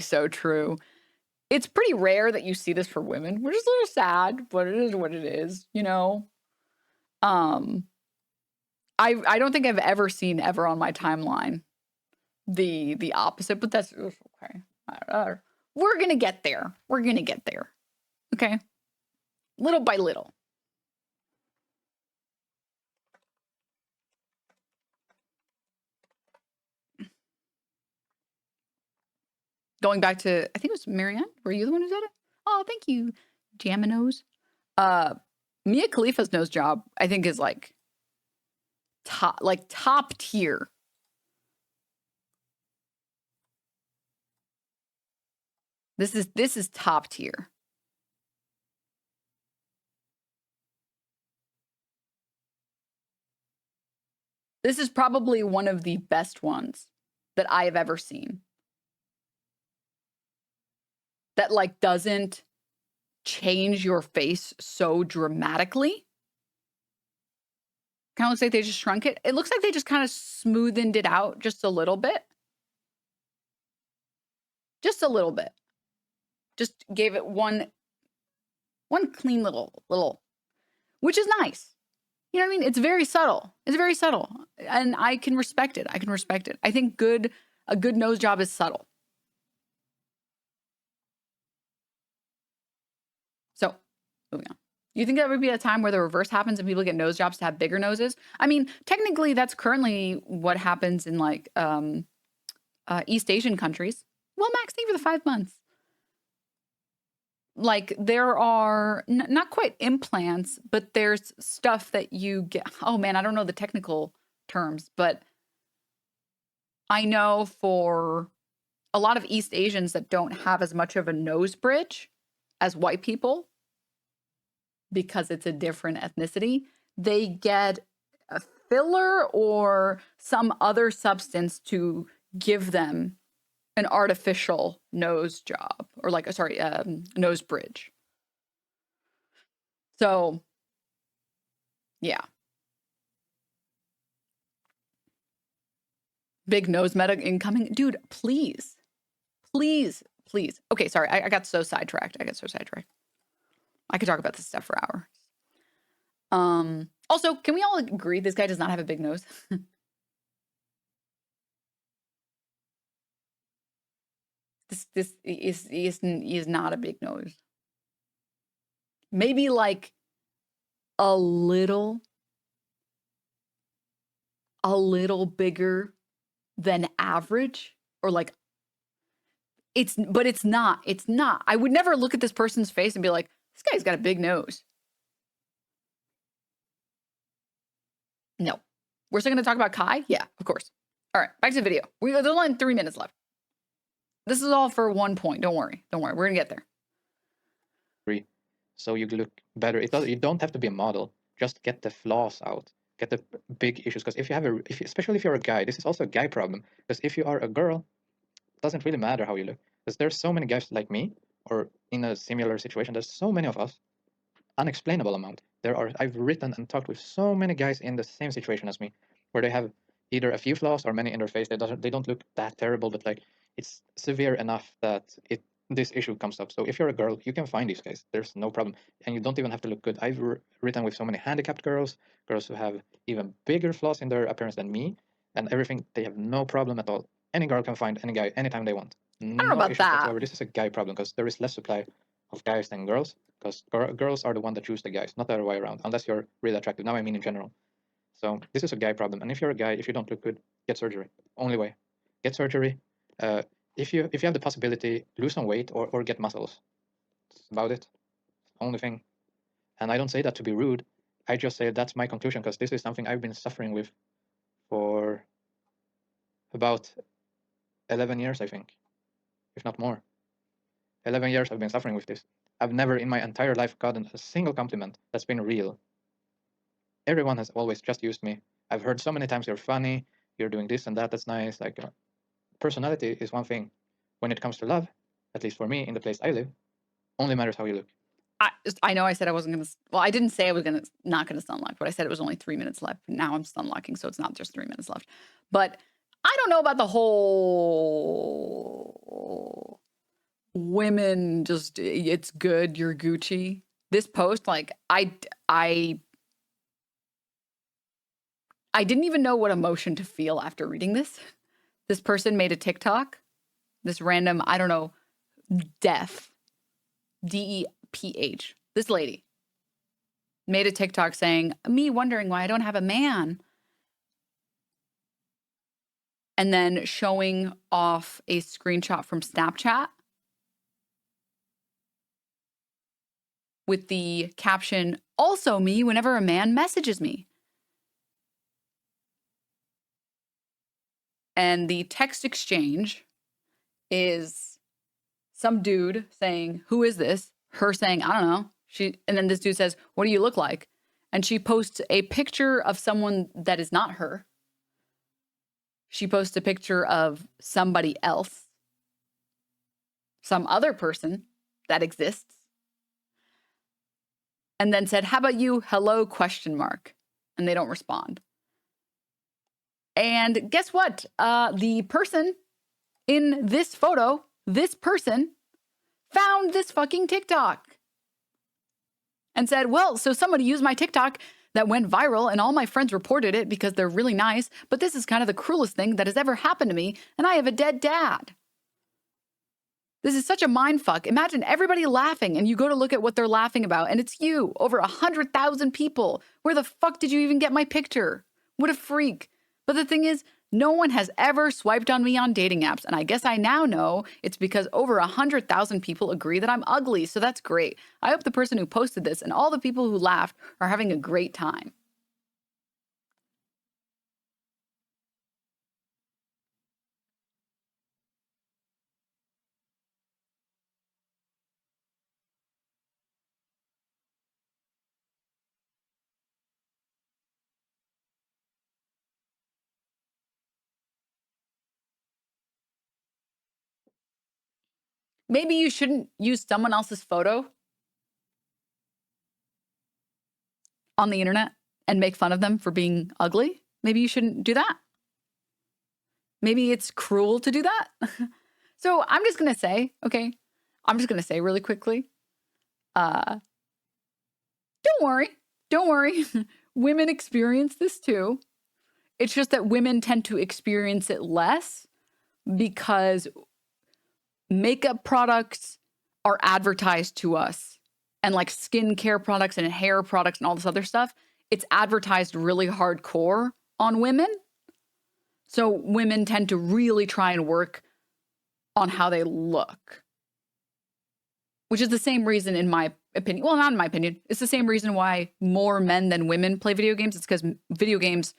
so true. It's pretty rare that you see this for women, which is a little sad, but it is what it is, you know? I don't think I've ever seen on my timeline the opposite, but that's okay. We're gonna get there. Okay? Little by little. Going back to, I think it was Marianne. Were you the one who said it? Oh, thank you, Jaminos. Mia Khalifa's nose job, I think, is like top tier. This is top tier. This is probably one of the best ones that I have ever seen. That like doesn't change your face so dramatically. Kind of looks like they just shrunk it. It looks like they just kind of smoothened it out just a little bit. Just a little bit. Just gave it one clean little, which is nice. You know what I mean? It's very subtle. It's very subtle. And I can respect it. I can respect it. I think a good nose job is subtle. So, moving on. You think that would be a time where the reverse happens and people get nose jobs to have bigger noses? I mean, technically, that's currently what happens in like East Asian countries. Well, Max, thank you for the 5 months. Like there are not quite implants, but there's stuff that you get. Oh man, I don't know the technical terms, but I know for a lot of East Asians that don't have as much of a nose bridge as white people, because it's a different ethnicity, they get a filler or some other substance to give them an artificial nose job or like, sorry, nose bridge. So, yeah. Big nose meta incoming. Dude, please. Please, please. Okay, sorry. I got so sidetracked. I could talk about this stuff for hours. Also, can we all agree this guy does not have a big nose? This is not a big nose. Maybe like a little bigger than average, or like but it's not. I would never look at this person's face and be like, this guy's got a big nose. No. We're still going to talk about Kai? Yeah, of course. All right, back to the video. There's only 3 minutes left. This is all for 1 point. Don't worry. We're going to get there. So you look better. You don't have to be a model. Just get the flaws out. Get the big issues. Because especially if you're a guy, this is also a guy problem. Because if you are a girl, it doesn't really matter how you look. Because there's so many guys like me, or in a similar situation, there's so many of us, unexplainable amount. I've written and talked with so many guys in the same situation as me, where they have either a few flaws or many in their face. They don't look that terrible, but like it's severe enough that this issue comes up. So if you're a girl, you can find these guys. There's no problem, and you don't even have to look good. I've written with so many handicapped girls who have even bigger flaws in their appearance than me, and everything. They have no problem at all. Any girl can find any guy anytime they want. I don't know about that. Whatsoever. This is a guy problem because there is less supply of guys than girls. Because girls are the one that choose the guys, not the other way around, unless you're really attractive. Now I mean in general. So this is a guy problem. And if you're a guy, if you don't look good, get surgery. Only way. Get surgery. If you have the possibility, lose some weight or get muscles. That's about it. Only thing. And I don't say that to be rude. I just say that's my conclusion because this is something I've been suffering with for about 11 years, I think, if not more. 11 years I've been suffering with this. I've never in my entire life gotten a single compliment that's been real. Everyone has always just used me. I've heard so many times, you're funny, you're doing this and that, that's nice. Like, personality is one thing. When it comes to love, at least for me, in the place I live, only matters how you look. I know I said I wasn't going to, well, I didn't say I was not going to stun lock, but I said it was only 3 minutes left. Now I'm stun locking, so it's not just 3 minutes left. But I don't know about the whole women just, it's good, you're Gucci. This post, like, I didn't even know what emotion to feel after reading this. This person made a TikTok. This random, I don't know, Deph, DEPH. This lady made a TikTok saying, me wondering why I don't have a man. And then showing off a screenshot from Snapchat with the caption, also me whenever a man messages me. And the text exchange is some dude saying, who is this? Her saying, I don't know. And then this dude says, what do you look like? And she posts a picture of someone that is not her. She posts a picture of somebody else, some other person that exists. And then said, how about you? Hello, question mark. and they don't respond. And guess what? The person in this photo, this person found this fucking TikTok and said, well, so somebody used my TikTok that went viral and all my friends reported it because they're really nice, but this is kind of the cruelest thing that has ever happened to me, and I have a dead dad. This is such a mindfuck. Imagine everybody laughing and you go to look at what they're laughing about and it's you, over 100,000 people. Where the fuck did you even get my picture? What a freak. But the thing is, no one has ever swiped on me on dating apps, and I guess I now know it's because over 100,000 people agree that I'm ugly, so that's great. I hope the person who posted this and all the people who laughed are having a great time. Maybe you shouldn't use someone else's photo on the internet and make fun of them for being ugly. Maybe you shouldn't do that. Maybe it's cruel to do that. So I'm just going to say, okay, I'm just going to say really quickly, don't worry. Women experience this too. It's just that women tend to experience it less because makeup products are advertised to us, and like skincare products and hair products and all this other stuff, it's advertised really hardcore on women. So women tend to really try and work on how they look, which is the same reason, in my opinion, well, not in my opinion, it's the same reason why more men than women play video games. It's because video games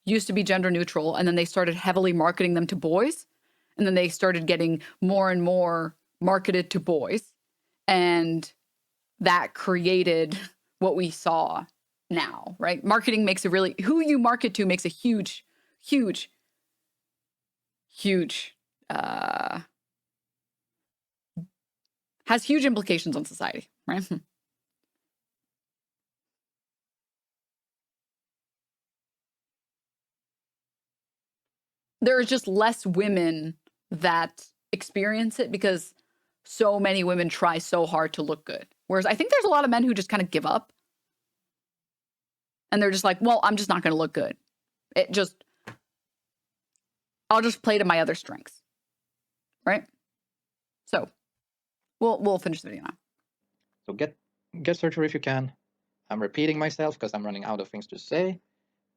used to be gender neutral, and then they started heavily marketing them to boys, and then they started getting more and more marketed to boys, and that created what we saw now, right? Marketing makes a really, who you market to makes a huge has huge implications on society, right? There are just less women that experience it because so many women try so hard to look good. Whereas I think there's a lot of men who just kind of give up. And they're just like, well, I'm just not going to look good. I'll just play to my other strengths. Right? So we'll finish the video now. So get surgery if you can. I'm repeating myself because I'm running out of things to say.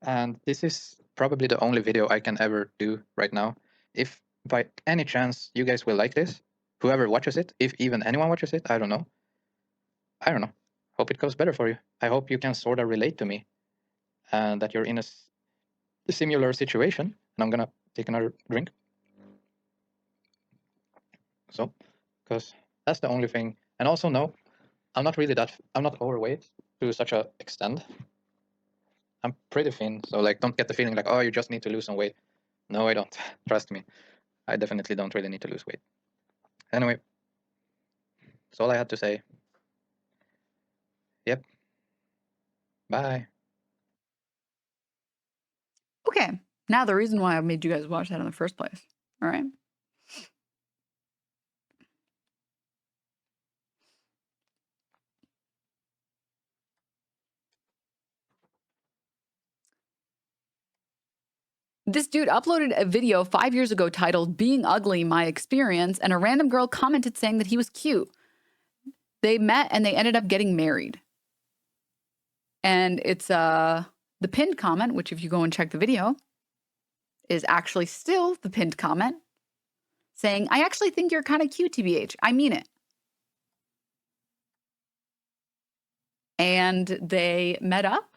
And this is probably the only video I can ever do right now. If by any chance you guys will like this, whoever watches it, if even anyone watches it, I don't know. Hope it goes better for you. I hope you can sort of relate to me and that you're in a similar situation. And I'm gonna take another drink. So, because that's the only thing. And also, no, I'm not overweight to such a extent. I'm pretty thin, so like, don't get the feeling like, oh, you just need to lose some weight. No, I don't. Trust me. I definitely don't really need to lose weight. Anyway, that's all I had to say. Yep. Bye. Okay. Now the reason why I made you guys watch that in the first place. All right. This dude uploaded a video 5 years ago titled "Being Ugly, My Experience," and a random girl commented saying that he was cute. They met and they ended up getting married. And it's the pinned comment, which if you go and check the video, is actually still the pinned comment saying, I actually think you're kind of cute, TBH. I mean it. And they met up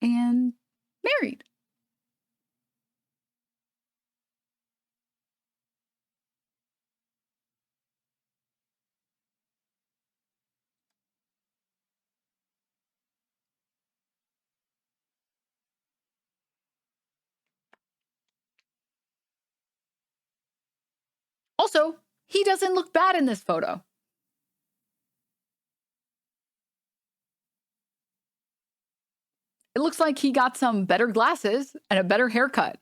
and married. Also, he doesn't look bad in this photo. It looks like he got some better glasses and a better haircut.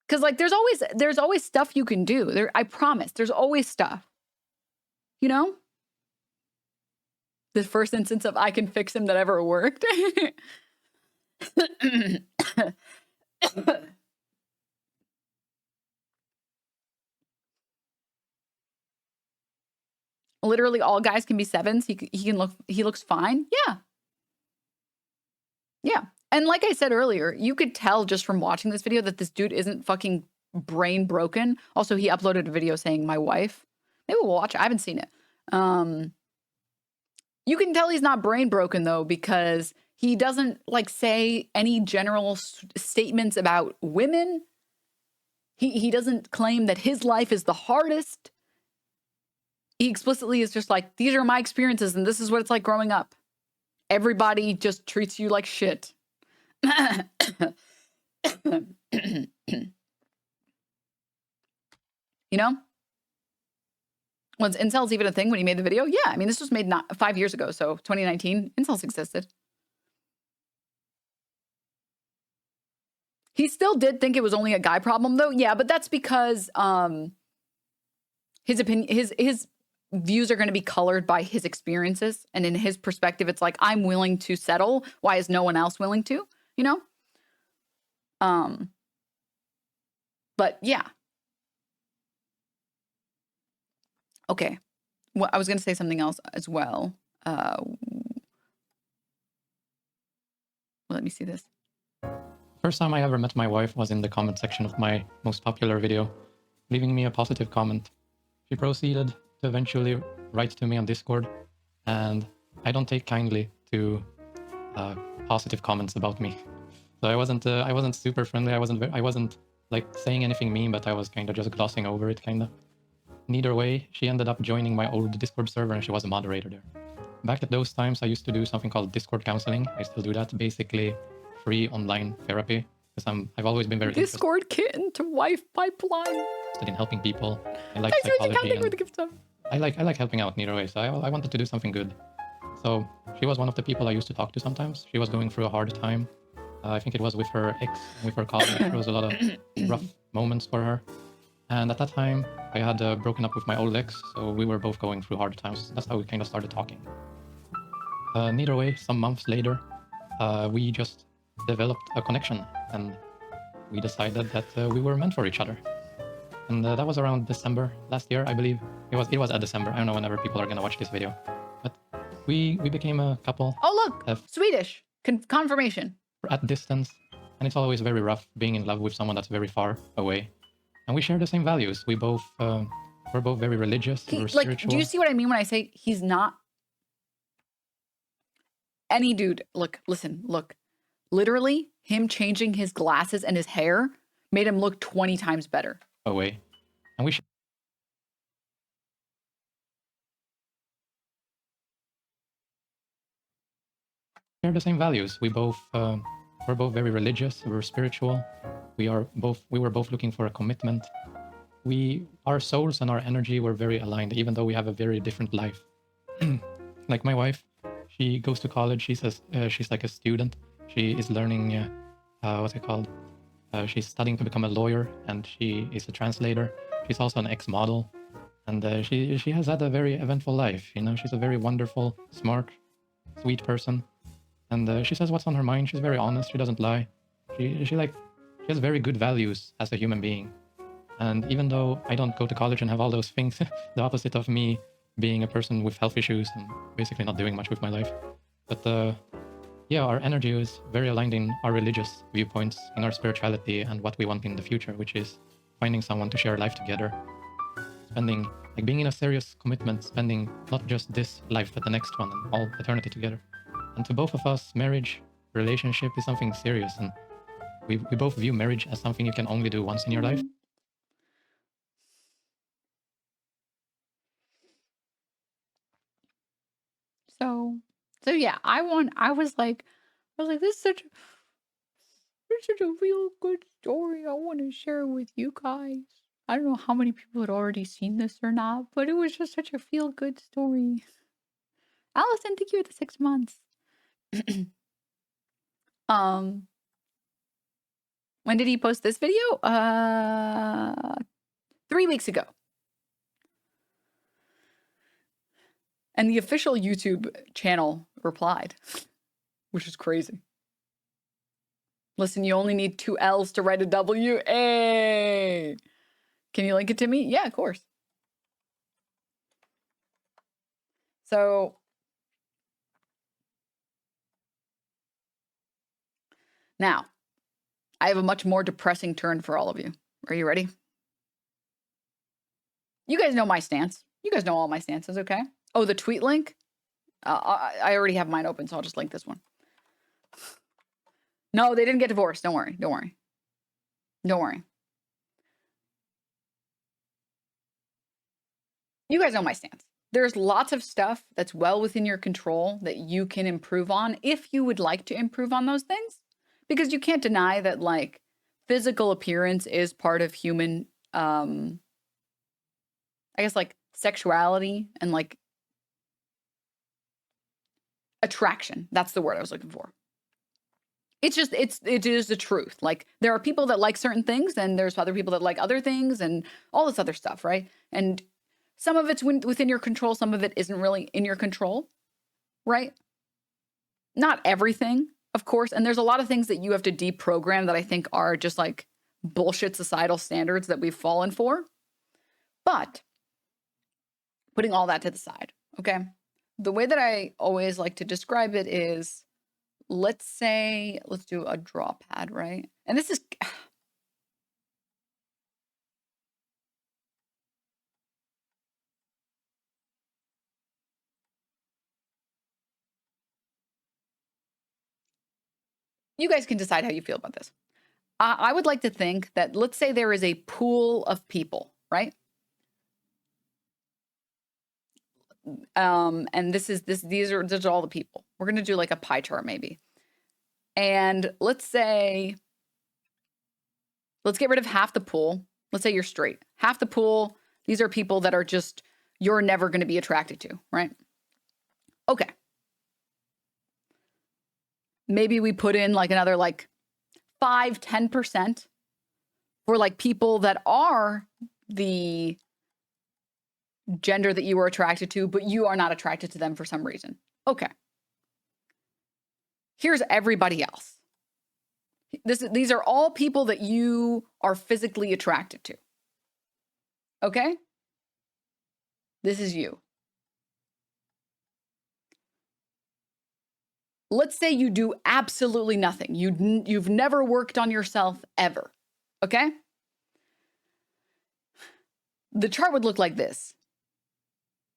Because like there's always stuff you can do. I promise, there's always stuff. You know? The first instance of I can fix him that ever worked. Literally all guys can be 7s. He looks fine. Yeah. Yeah. And like I said earlier, you could tell just from watching this video that this dude isn't fucking brain broken. Also, he uploaded a video saying my wife. Maybe we'll watch it. I haven't seen it. You can tell he's not brain broken though, because he doesn't like say any general statements about women. He doesn't claim that his life is the hardest. He explicitly is just like, these are my experiences and this is what it's like growing up. Everybody just treats you like shit. You know? Was incels even a thing when he made the video? Yeah, I mean, this was made 5 years ago, so 2019, incels existed. He still did think it was only a guy problem, though. Yeah, but that's because his opinion, his views are going to be colored by his experiences, and in his perspective, it's like, I'm willing to settle. Why is no one else willing to? You know? But yeah. Okay. Well, I was going to say something else as well. Let me see this. First time I ever met my wife was in the comment section of my most popular video, leaving me a positive comment. She proceeded to eventually write to me on Discord, and I don't take kindly to positive comments about me. So I wasn't super friendly. I wasn't like saying anything mean, but I was kind of just glossing over it, kind of. Neither way, she ended up joining my old Discord server, and she was a moderator there. Back at those times, I used to do something called Discord counseling. I still do that, basically free online therapy, because I've always been very Discord kitten to wife pipeline. interested in helping people. I like psychology. And I like helping out neither way, so I wanted to do something good. So she was one of the people I used to talk to sometimes. She was going through a hard time. I think it was with her ex, with her college. There was a lot of rough moments for her. And at that time, I had broken up with my old ex, so we were both going through hard times. That's how we kind of started talking. Neither way, some months later, we just developed a connection, and we decided that we were meant for each other. And that was around December last year, I believe. It was at December. I don't know whenever people are gonna watch this video, but we became a couple. Oh look, Swedish confirmation. At distance, and it's always very rough being in love with someone that's very far away. And we share the same values. We're both very religious. We're spiritual. Do you see what I mean when I say he's not any dude? Look, listen, look. Literally, him changing his glasses and his hair made him look 20 times better. Away, and we share the same values. We're both very religious. We're spiritual. We were both looking for a commitment. Our souls and our energy were very aligned, even though we have a very different life. Like my wife, she goes to college. She's like a student. She is learning, what's it called? She's studying to become a lawyer, and she is a translator. She's also an ex-model, and she has had a very eventful life. You know, she's a very wonderful, smart, sweet person, and she says what's on her mind. She's very honest. She doesn't lie. She has very good values as a human being. And even though I don't go to college and have all those things, the opposite of me being a person with health issues and basically not doing much with my life. But yeah, our energy is very aligned in our religious viewpoints, in our spirituality, and what we want in the future, which is finding someone to share life together. Being in a serious commitment, spending not just this life, but the next one, and all eternity together. And to both of us, marriage, relationship is something serious, and we both view marriage as something you can only do once in your life. So yeah, I was like, this is such a real good story. I want to share with you guys. I don't know how many people had already seen this or not, but it was just such a feel-good story. Allison, thank you for the 6 months. When did he post this video? 3 weeks ago. And the official YouTube channel replied, which is crazy. Listen, you only need 2 L's to write a W. Hey! Can you link it to me? Yeah, of course. So, now, I have a much more depressing turn for all of you. Are you ready? You guys know my stance. You guys know all my stances, okay? Oh, the tweet link? I already have mine open, so I'll just link this one. No, they didn't get divorced. Don't worry. Don't worry. Don't worry. You guys know my stance. There's lots of stuff that's well within your control that you can improve on if you would like to improve on those things. Because you can't deny that, like, physical appearance is part of human, I guess, like, sexuality and, like, attraction. That's the word I was looking for. It's just, it is the truth. Like, there are people that like certain things, and there's other people that like other things, and all this other stuff, right? And some of it's within your control, some of it isn't really in your control, right? Not everything, of course. And there's a lot of things that you have to deprogram that I think are just like bullshit societal standards that we've fallen for. But putting all that to the side, okay? The way that I always like to describe it is, let's say, let's do a draw pad, right? And this is, you guys can decide how you feel about this. I would like to think that, let's say there is a pool of people, right? And these are all the people. We're going to do like a pie chart maybe. And let's say, let's get rid of half the pool. Let's say you're straight. Half the pool, these are people that are just, you're never going to be attracted to, right? Okay. Maybe we put in like another like 5-10% for like people that are the gender that you were attracted to, but you are not attracted to them for some reason. Okay. Here's everybody else. These are all people that you are physically attracted to. Okay? This is you. Let's say you do absolutely nothing. You've never worked on yourself ever. Okay? The chart would look like this.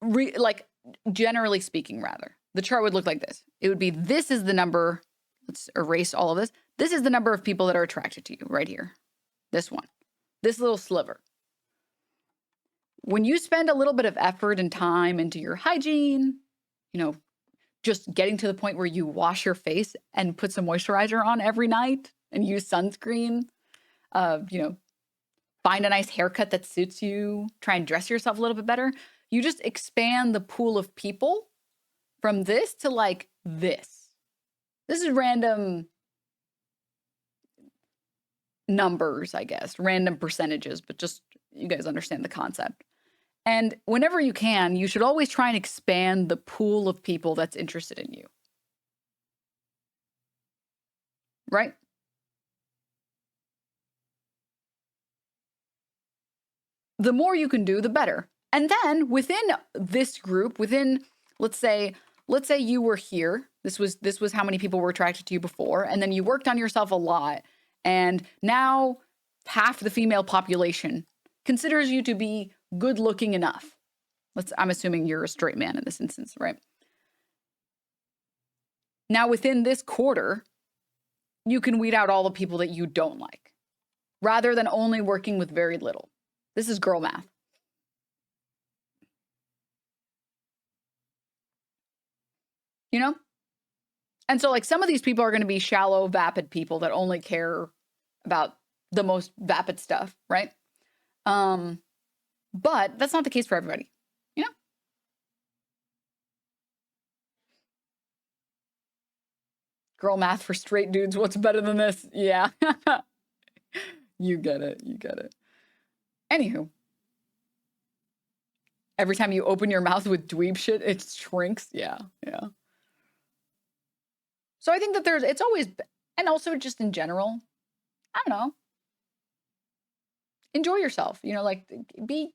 Like, generally speaking, rather. The chart would look like this. It would be, this is the number. Let's erase all of this. This is the number of people that are attracted to you right here. This one. This little sliver. When you spend a little bit of effort and time into your hygiene, you know, just getting to the point where you wash your face and put some moisturizer on every night and use sunscreen, you know, find a nice haircut that suits you, try and dress yourself a little bit better. You just expand the pool of people from this to like this. This is random numbers, I guess, random percentages, but just you guys understand the concept. And whenever you can, you should always try and expand the pool of people that's interested in you. Right? The more you can do, the better. And then within this group, within, let's say you were here. This was how many people were attracted to you before. And then you worked on yourself a lot. And now half the female population considers you to be good looking enough. I'm assuming you're a straight man in this instance, right? Now within this quarter, you can weed out all the people that you don't like, rather than only working with very little. This is girl math. You know? And so like some of these people are going to be shallow, vapid people that only care about the most vapid stuff, right? But that's not the case for everybody, you know? Girl math for straight dudes. What's better than this? Yeah. You get it. You get it. Anywho. Every time you open your mouth with dweeb shit, it shrinks. Yeah. Yeah. So I think that it's always, and also just in general, I don't know. Enjoy yourself. You know, like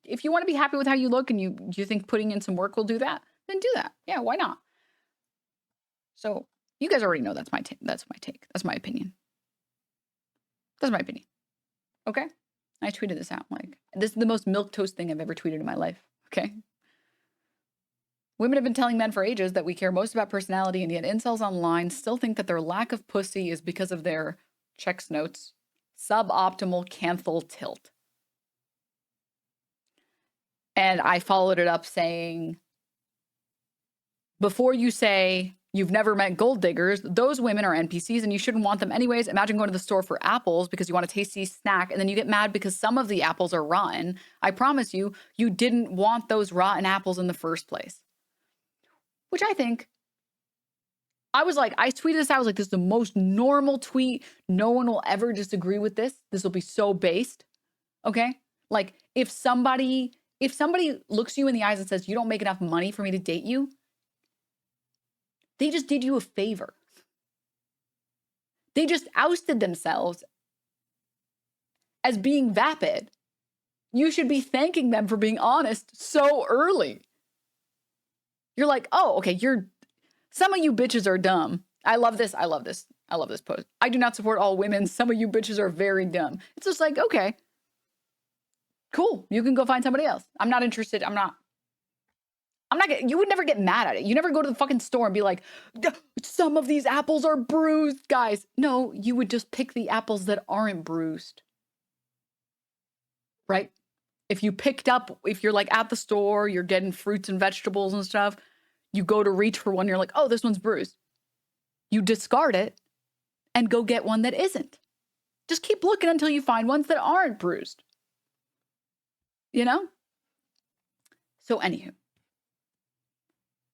if you want to be happy with how you look and you think putting in some work will do that, then do that. Yeah, why not? So you guys already know that's my take. That's my take. That's my opinion. That's my opinion. Okay? I tweeted this out. Like, this is the most milquetoast thing I've ever tweeted in my life. Okay? Women have been telling men for ages that we care most about personality, and yet incels online still think that their lack of pussy is because of their, checks notes, suboptimal canthal tilt. And I followed it up saying, before you say you've never met gold diggers, those women are NPCs and you shouldn't want them anyways. Imagine going to the store for apples because you want a tasty snack and then you get mad because some of the apples are rotten. I promise you, you didn't want those rotten apples in the first place. Which I think, I was like, I tweeted this out, I was like, this is the most normal tweet. No one will ever disagree with this. This will be so based. Okay? Like, if somebody looks you in the eyes and says, you don't make enough money for me to date you, they just did you a favor. They just ousted themselves as being vapid. You should be thanking them for being honest so early. You're like, oh, okay, some of you bitches are dumb. I love this. I love this. I love this post. I do not support all women. Some of you bitches are very dumb. It's just like, okay, cool. You can go find somebody else. I'm not interested. You would never get mad at it. You never go to the fucking store and be like, some of these apples are bruised, guys. No, you would just pick the apples that aren't bruised. Right? If you're like at the store, you're getting fruits and vegetables and stuff, you go to reach for one, you're like, oh, this one's bruised. You discard it and go get one that isn't. Just keep looking until you find ones that aren't bruised. You know? So anywho.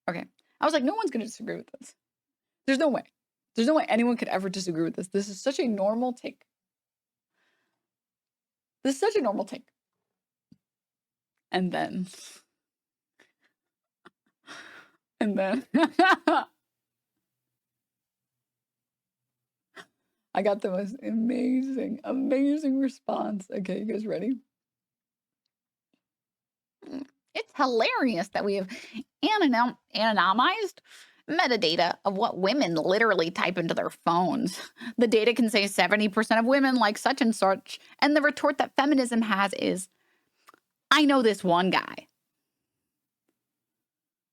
Okay. I was like, no one's going to disagree with this. There's no way. There's no way anyone could ever disagree with this. This is such a normal take. This is such a normal take. And then I got the most amazing response. Okay, you guys ready? It's hilarious that we have anonymized metadata of what women literally type into their phones. The data can say 70% of women like such and such, and the retort that feminism has is, I know this one guy.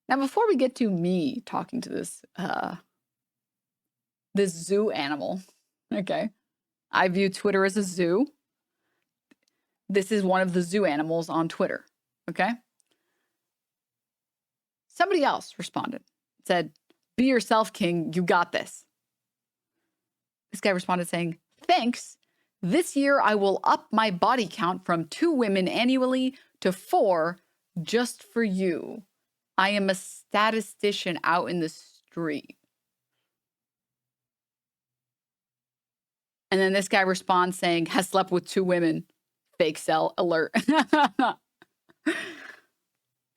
Now, before we get to me talking to this zoo animal, okay, I view Twitter as a zoo. This is one of the zoo animals on Twitter, okay? Somebody else responded, said, be yourself, King, you got this. This guy responded saying, thanks. This year I will up my body count from 2 women annually to 4 just for you. I am a statistician out in the street. And then this guy responds saying, has slept with 2 women. Fake cell alert.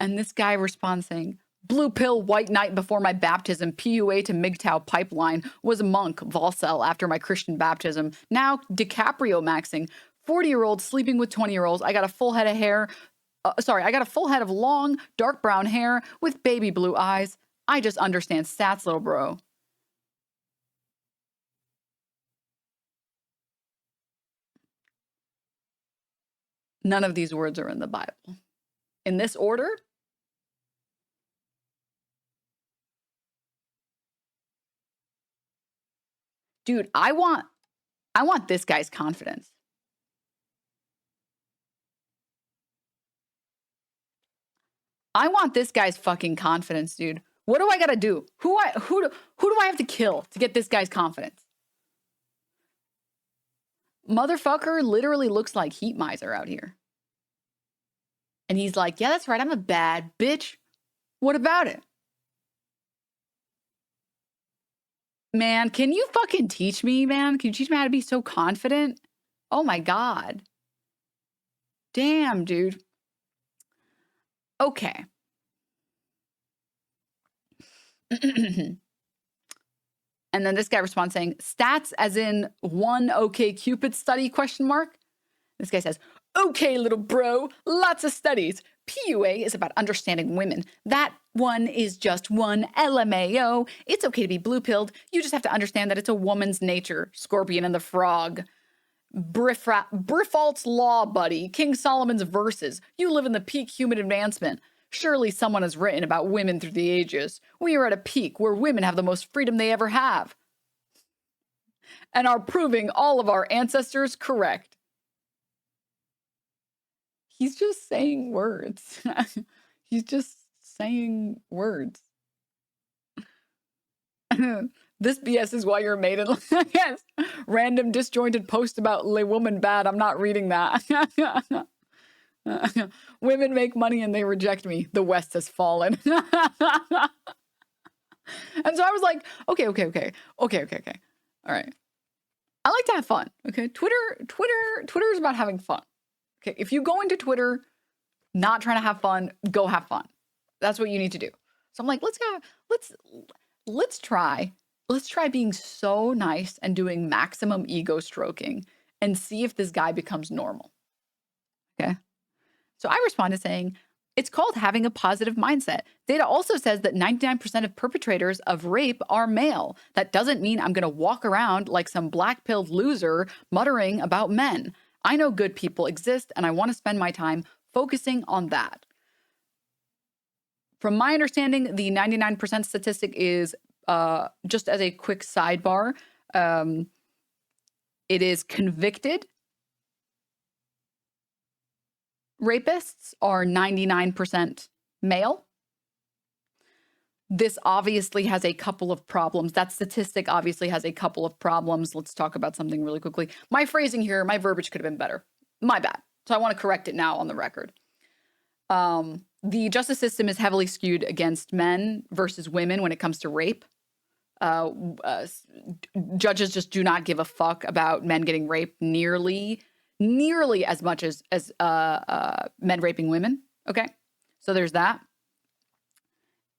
And this guy responds saying, blue pill, white knight before my baptism, PUA to MGTOW pipeline, was a monk, Volcel after my Christian baptism. Now DiCaprio maxing, 40-year-old sleeping with 20-year-olds. I got a full head of hair. I got a full head of long, dark brown hair with baby blue eyes. I just understand stats, little bro. None of these words are in the Bible. In this order, dude, I want this guy's confidence. I want this guy's fucking confidence, dude. What do I gotta do? Who do I have to kill to get this guy's confidence? Motherfucker literally looks like Heat Miser out here. And he's like, yeah, that's right. I'm a bad bitch. What about it? Man, can you fucking teach me, man? Can you teach me how to be so confident? Oh my God. Damn, dude. Okay. And then this guy responds saying, stats as in one OkCupid study, question mark. This guy says, okay, little bro, lots of studies. PUA is about understanding women. That one is just one LMAO. It's okay to be blue-pilled. You just have to understand that it's a woman's nature. Scorpion and the Frog. Brifalt's Law, buddy. King Solomon's Verses. You live in the peak human advancement. Surely someone has written about women through the ages. We are at a peak where women have the most freedom they ever have. And are proving all of our ancestors correct. He's just saying words. He's just saying words. This BS is why you're made in. Yes. Random disjointed post about Le Woman bad. I'm not reading that. Women make money and they reject me. The West has fallen. And so I was like, okay. All right. I like to have fun. Okay. Twitter is about having fun. Okay. If you go into Twitter not trying to have fun, go have fun. That's what you need to do. So I'm like, let's try being so nice and doing maximum ego stroking and see if this guy becomes normal. Okay. So I responded saying, it's called having a positive mindset. Data also says that 99% of perpetrators of rape are male. That doesn't mean I'm going to walk around like some black-pilled loser muttering about men. I know good people exist, and I want to spend my time focusing on that. From my understanding, the 99% statistic is, just as a quick sidebar, it is convicted rapists are 99% male. This obviously has a couple of problems. That statistic obviously has a couple of problems. Let's talk about something really quickly. My phrasing here, my verbiage could have been better. My bad. So I want to correct it now on the record. The justice system is heavily skewed against men versus women when it comes to rape. Judges just do not give a fuck about men getting raped nearly as much as men raping women. Okay. So there's that.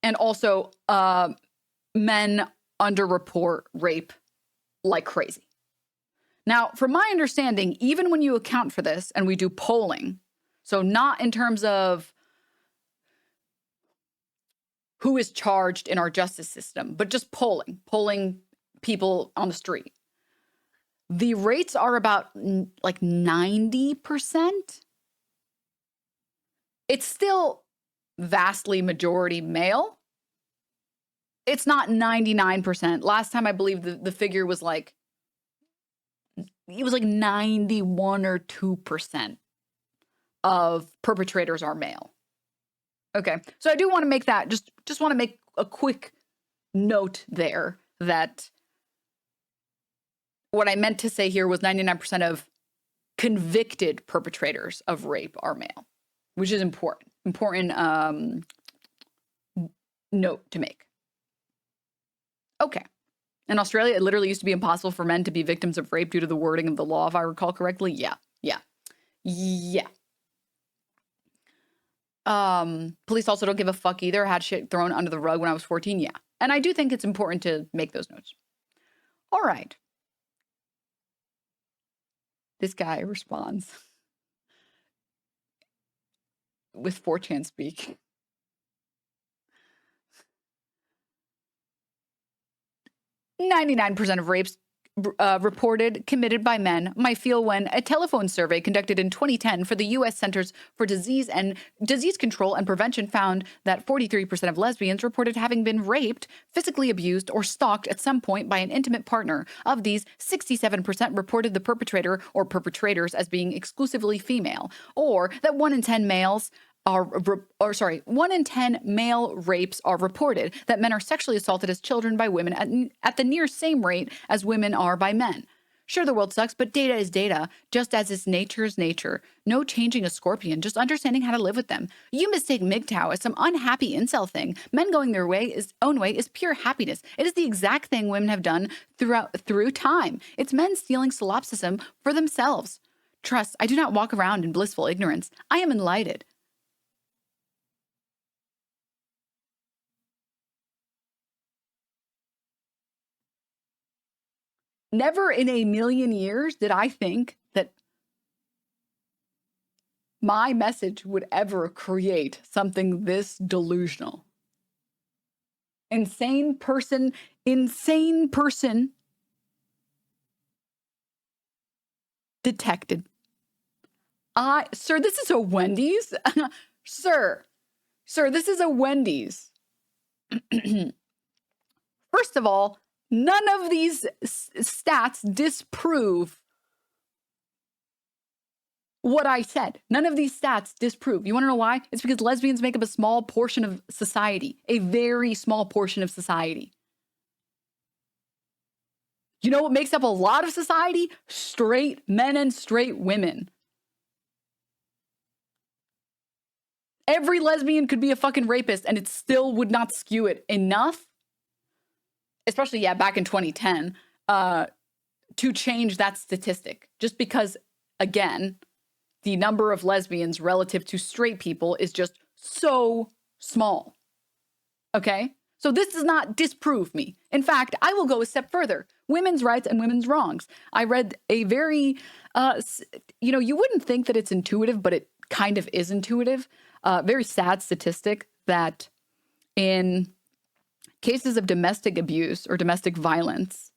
And also, men underreport rape like crazy. Now, from my understanding, even when you account for this and we do polling, so not in terms of who is charged in our justice system, but just polling people on the street, the rates are about like 90%. It's still vastly majority male. It's not 99%. Last time I believe the figure was like, it was like 91 or 2% of perpetrators are male. Okay. So I do want to make that, just want to make a quick note there that what I meant to say here was 99% of convicted perpetrators of rape are male, which is important note to make. Okay. In Australia, it literally used to be impossible for men to be victims of rape due to the wording of the law, if I recall correctly. Yeah. Police also don't give a fuck either. I had shit thrown under the rug when I was 14. Yeah. And I do think it's important to make those notes. All right. This guy responds with 4chan speak. "99% of rapes reported committed by men might feel when a telephone survey conducted in 2010 for the U.S. Centers for Disease Control and Prevention found that 43% of lesbians reported having been raped, physically abused, or stalked at some point by an intimate partner. Of these, 67% reported the perpetrator or perpetrators as being exclusively female, or that 1 in 10 male rapes are reported, that men are sexually assaulted as children by women at the near same rate as women are by men. Sure, the world sucks, but data is data, just as is nature's nature. No changing a scorpion, just understanding how to live with them. You mistake MGTOW as some unhappy incel thing. Men going their own way is pure happiness. It is the exact thing women have done through time. It's men stealing solipsism for themselves. Trust, I do not walk around in blissful ignorance. I am enlightened. Never in a million years did I think that my message would ever create something this delusional. Insane person detected. Sir, this is a Wendy's? Sir, this is a Wendy's. First of all, none of these stats disprove what I said. None of these stats disprove. You want to know why? It's because lesbians make up a small portion of society, a very small portion of society. You know what makes up a lot of society? Straight men and straight women. Every lesbian could be a fucking rapist and it still would not skew it enough, especially, back in 2010, to change that statistic. Just because, again, the number of lesbians relative to straight people is just so small. Okay? So this does not disprove me. In fact, I will go a step further. Women's rights and women's wrongs. I read a very, you wouldn't think that it's intuitive, but it kind of is intuitive. Very sad statistic that in cases of domestic abuse or domestic violence,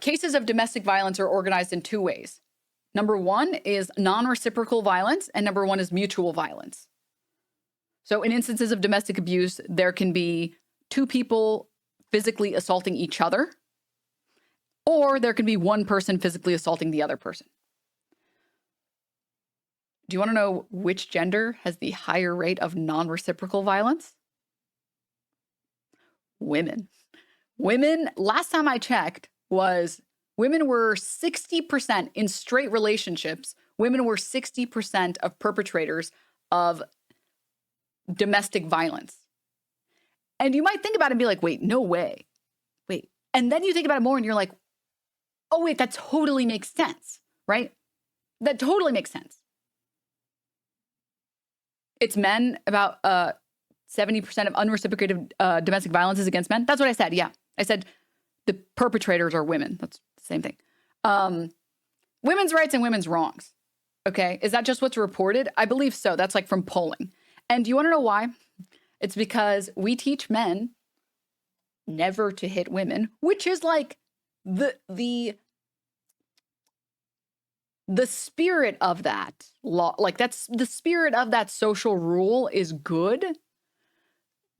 cases of domestic violence are organized in two ways. Number one is non-reciprocal violence, and number one is mutual violence. So in instances of domestic abuse, there can be two people physically assaulting each other, or there can be one person physically assaulting the other person. Do you want to know which gender has the higher rate of non-reciprocal violence? Women. Women, last time I checked, women were 60% in straight relationships. Women were 60% of perpetrators of domestic violence. And you might think about it and be like, wait, no way. Wait. And then you think about it more and you're like, oh, wait, that totally makes sense, right? That totally makes sense. It's men, about 70% of unreciprocated domestic violence is against men. That's what I said, yeah. I said the perpetrators are women. That's the same thing. Women's rights and women's wrongs. Okay, is that just what's reported? I believe so. That's like from polling. And do you want to know why? It's because we teach men never to hit women, which is like the spirit of that law. Like that's the spirit of that social rule is good.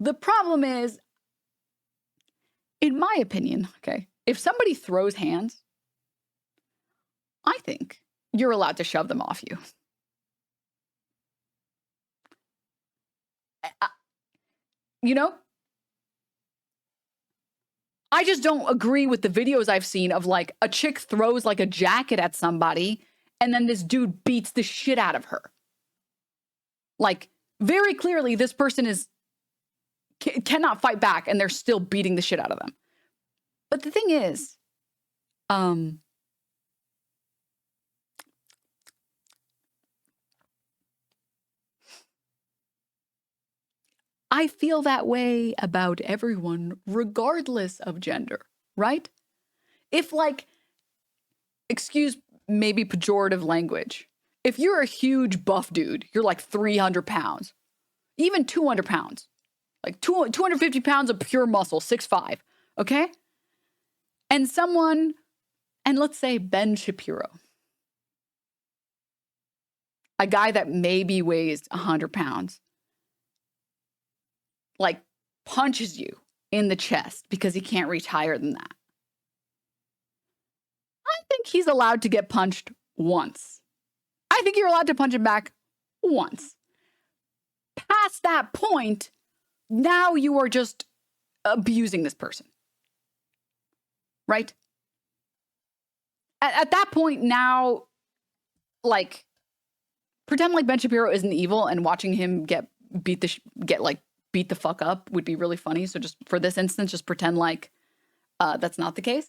The problem is, in my opinion, okay, if somebody throws hands, I think you're allowed to shove them off you. I just don't agree with the videos I've seen of like a chick throws like a jacket at somebody and then this dude beats the shit out of her. Like very clearly this person cannot fight back and they're still beating the shit out of them. But the thing is, I feel that way about everyone, regardless of gender, right? If like, excuse maybe pejorative language, if you're a huge buff dude, you're like 300 pounds, even 200 pounds, like 250 pounds of pure muscle, 6'5", okay? And let's say Ben Shapiro, a guy that maybe weighs 100 pounds, like punches you in the chest because he can't reach higher than that. I think he's allowed to get punched once. I think you're allowed to punch him back once. Past that point, now you are just abusing this person, right? At that point now, like, pretend like Ben Shapiro isn't evil and watching him get beat the fuck up would be really funny. So just for this instance, just pretend like that's not the case.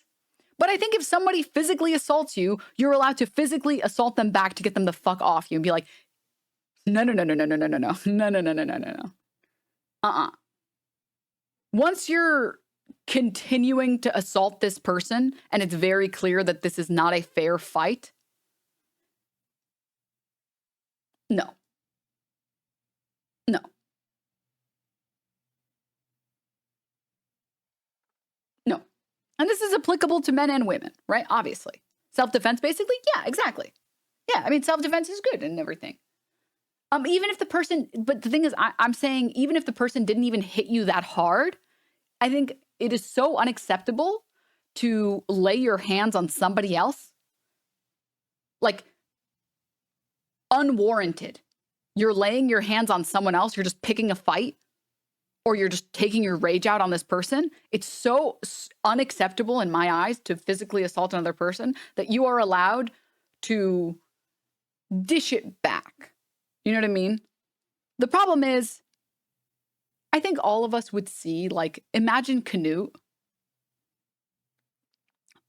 But I think if somebody physically assaults you, you're allowed to physically assault them back to get them the fuck off you and be like, no. Once you're continuing to assault this person and it's very clear that this is not a fair fight, no. And this is applicable to men and women, right? Obviously. Self-defense, basically? Yeah, exactly. Yeah, I mean, self-defense is good and everything. Even if the person, but the thing is, I'm saying, even if the person didn't even hit you that hard, I think it is so unacceptable to lay your hands on somebody else. Like, unwarranted. You're laying your hands on someone else, you're just picking a fight, or you're just taking your rage out on this person. It's so unacceptable in my eyes to physically assault another person that you are allowed to dish it back. You know what I mean? The problem is, I think all of us would see, like, imagine Canute.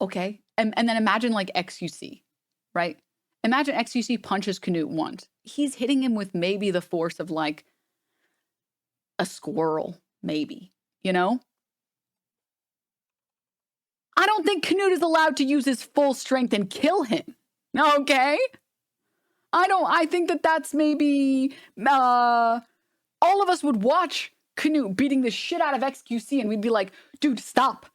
Okay. And then imagine like XUC, right? Imagine XUC punches Canute once. He's hitting him with maybe the force of like a squirrel, maybe, you know? I don't think Canute is allowed to use his full strength and kill him. Okay? I think that that's maybe, all of us would watch Canute beating the shit out of XQC and we'd be like, dude, stop.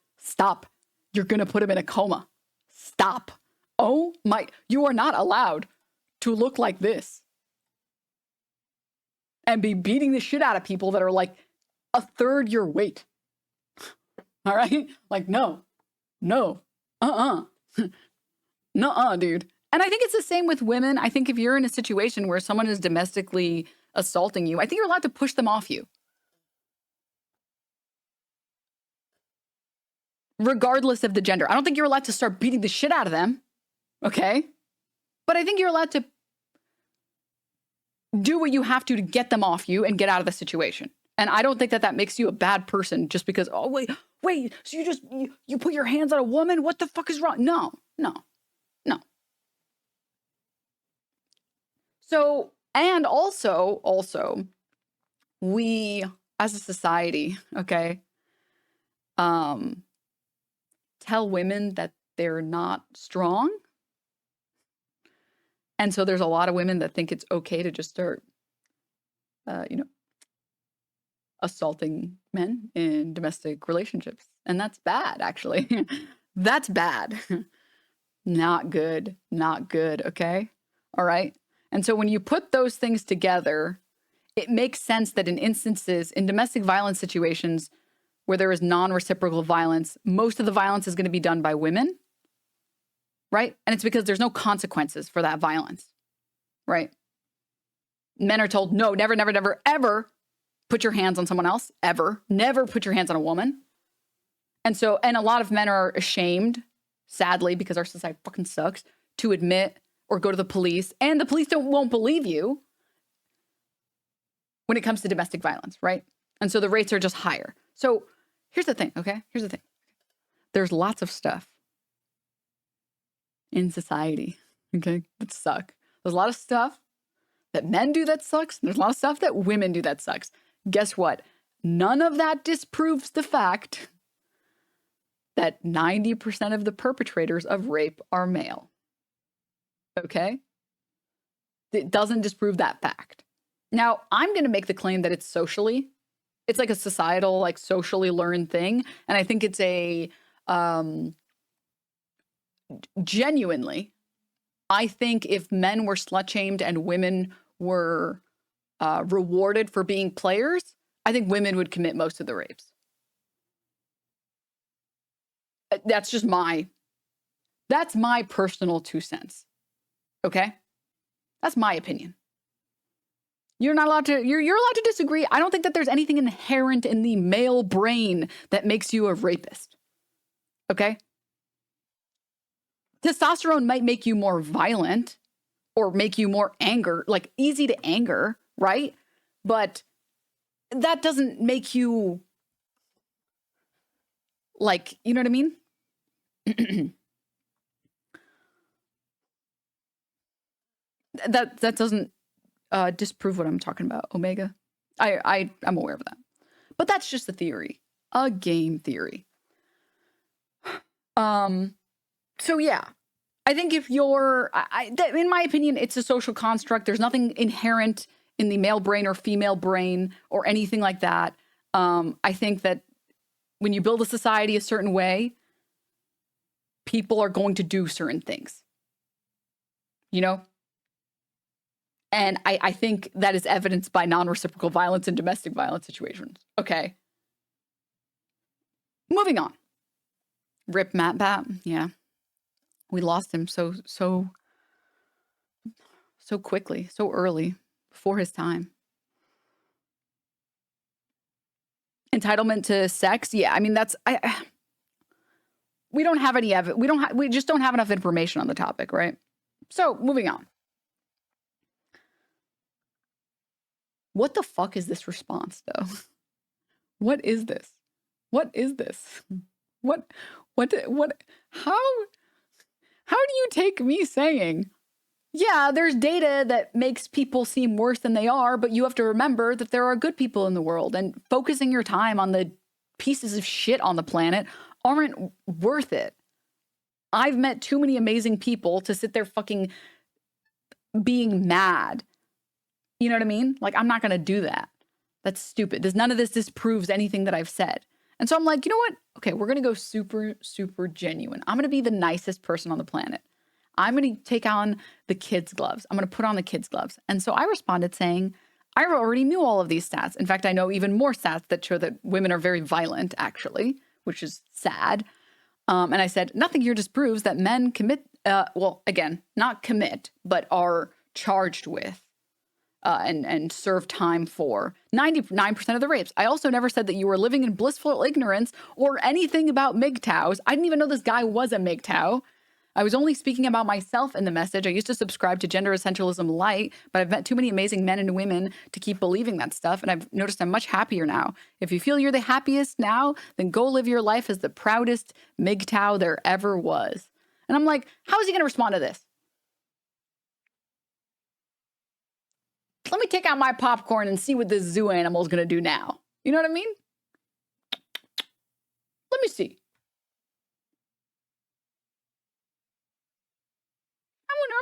You're gonna put him in a coma. Stop. Oh my, you are not allowed to look like this and be beating the shit out of people that are like a third your weight. All right? Like, no, nuh-uh, dude. And I think it's the same with women. I think if you're in a situation where someone is domestically assaulting you, I think you're allowed to push them off you. Regardless of the gender. I don't think you're allowed to start beating the shit out of them. Okay? But I think you're allowed to do what you have to get them off you and get out of the situation. And I don't think that that makes you a bad person just because, oh, wait, so you put your hands on a woman? What the fuck is wrong? No. So, and also, we as a society, okay, tell women that they're not strong. And so there's a lot of women that think it's okay to just start, assaulting men in domestic relationships. And that's bad, actually. That's bad. Not good, okay? All right? And so when you put those things together, it makes sense that in domestic violence situations where there is non-reciprocal violence, most of the violence is going to be done by women, right? And it's because there's no consequences for that violence, right? Men are told, no, never, ever put your hands on someone else, ever. Never put your hands on a woman. And a lot of men are ashamed, sadly, because our society fucking sucks, to admit or go to the police, and the police won't believe you when it comes to domestic violence, right? And so the rates are just higher. So here's the thing, okay? There's lots of stuff in society, okay, that suck. There's a lot of stuff that men do that sucks, and there's a lot of stuff that women do that sucks. Guess what? None of that disproves the fact that 90% of the perpetrators of rape are male. Okay? It doesn't disprove that fact. Now, I'm going to make the claim that it's like a societal, like socially learned thing. And I think it's a, genuinely, I think if men were slut-shamed and women were rewarded for being players, I think women would commit most of the rapes. That's my personal 2 cents. Okay? That's my opinion. You're not allowed to, you're allowed to disagree. I don't think that there's anything inherent in the male brain that makes you a rapist. Okay? Testosterone might make you more violent or make you more like easy to anger, right? But that doesn't make you like, you know what I mean? that doesn't disprove what I'm talking about, Omega. I'm aware of that. But that's just a theory. A game theory. So yeah. I think if you're, in my opinion, it's a social construct. There's nothing inherent in the male brain or female brain or anything like that. I think that when you build a society a certain way, people are going to do certain things. You know? And I think that is evidenced by non-reciprocal violence and domestic violence situations. Okay. Moving on. Rip Matt Bat. Yeah. We lost him so quickly, so early, before his time. Entitlement to sex. Yeah, I mean, we don't have any evidence. We just don't have enough information on the topic, right? So moving on. What the fuck is this response, though? What is this? What is this? How do you take me saying, yeah, there's data that makes people seem worse than they are, but you have to remember that there are good people in the world, and focusing your time on the pieces of shit on the planet aren't worth it. I've met too many amazing people to sit there fucking being mad. You know what I mean? Like, I'm not going to do that. That's stupid. None of this disproves anything that I've said. And so I'm like, you know what? Okay, we're going to go super, super genuine. I'm going to be the nicest person on the planet. I'm going to take on the kids' gloves. I'm going to put on the kids' gloves. And so I responded saying, I already knew all of these stats. In fact, I know even more stats that show that women are very violent, actually, which is sad. And I said, nothing here disproves that men commit, well, again, not commit, but are charged with and serve time for 99% of the rapes. I also never said that you were living in blissful ignorance or anything about MGTOWs. I didn't even know this guy was a MGTOW. I was only speaking about myself in the message. I used to subscribe to gender essentialism light, but I've met too many amazing men and women to keep believing that stuff, and I've noticed I'm much happier now. If you feel you're the happiest now, then go live your life as the proudest MGTOW there ever was. And I'm like, how is he going to respond to this? Let me take out my popcorn and see what this zoo animal is going to do now. You know what I mean? Let me see.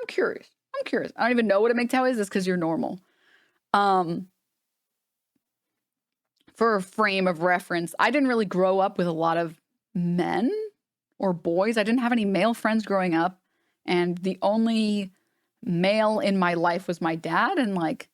I'm curious. I'm curious. I don't even know what a MGTOW is. It's because you're normal. For a frame of reference, I didn't really grow up with a lot of men or boys. I didn't have any male friends growing up. And the only male in my life was my dad. And like,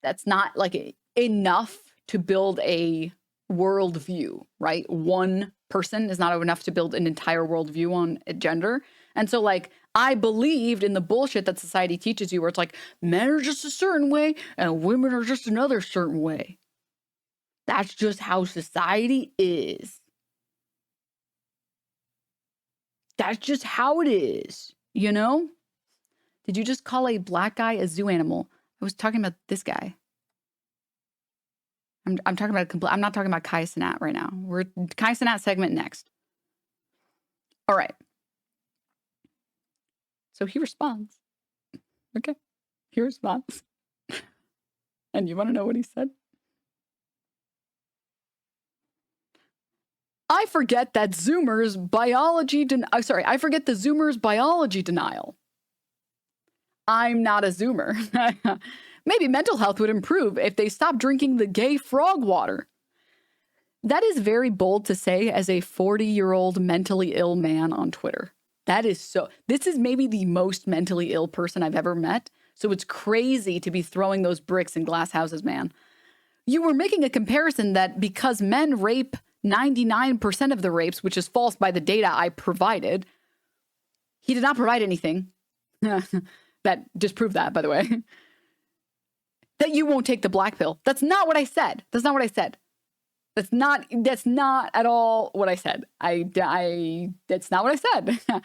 that's not like enough to build a worldview, right? One person is not enough to build an entire worldview on gender. And so like, I believed in the bullshit that society teaches you where it's like, men are just a certain way and women are just another certain way. That's just how society is. That's just how it is, you know? Did you just call a black guy a zoo animal? I was talking about this guy. I'm talking about I'm not talking about Kai Cenat right now. We're Kai Cenat segment next. All right. So he responds. Okay. He responds. And you want to know what he said? I forget that Zoomers biology I forget the Zoomers biology denial. I'm not a Zoomer. Maybe mental health would improve if they stopped drinking the gay frog water. That is very bold to say as a 40-year-old mentally ill man on Twitter. That is so, this is maybe the most mentally ill person I've ever met. So it's crazy to be throwing those bricks in glass houses, man. You were making a comparison that because men rape 99% of the rapes, which is false by the data I provided. He did not provide anything that disproved that, by the way. that you won't take the black pill. That's not what I said. That's not what I said. That's not at all what I said. That's not what I said.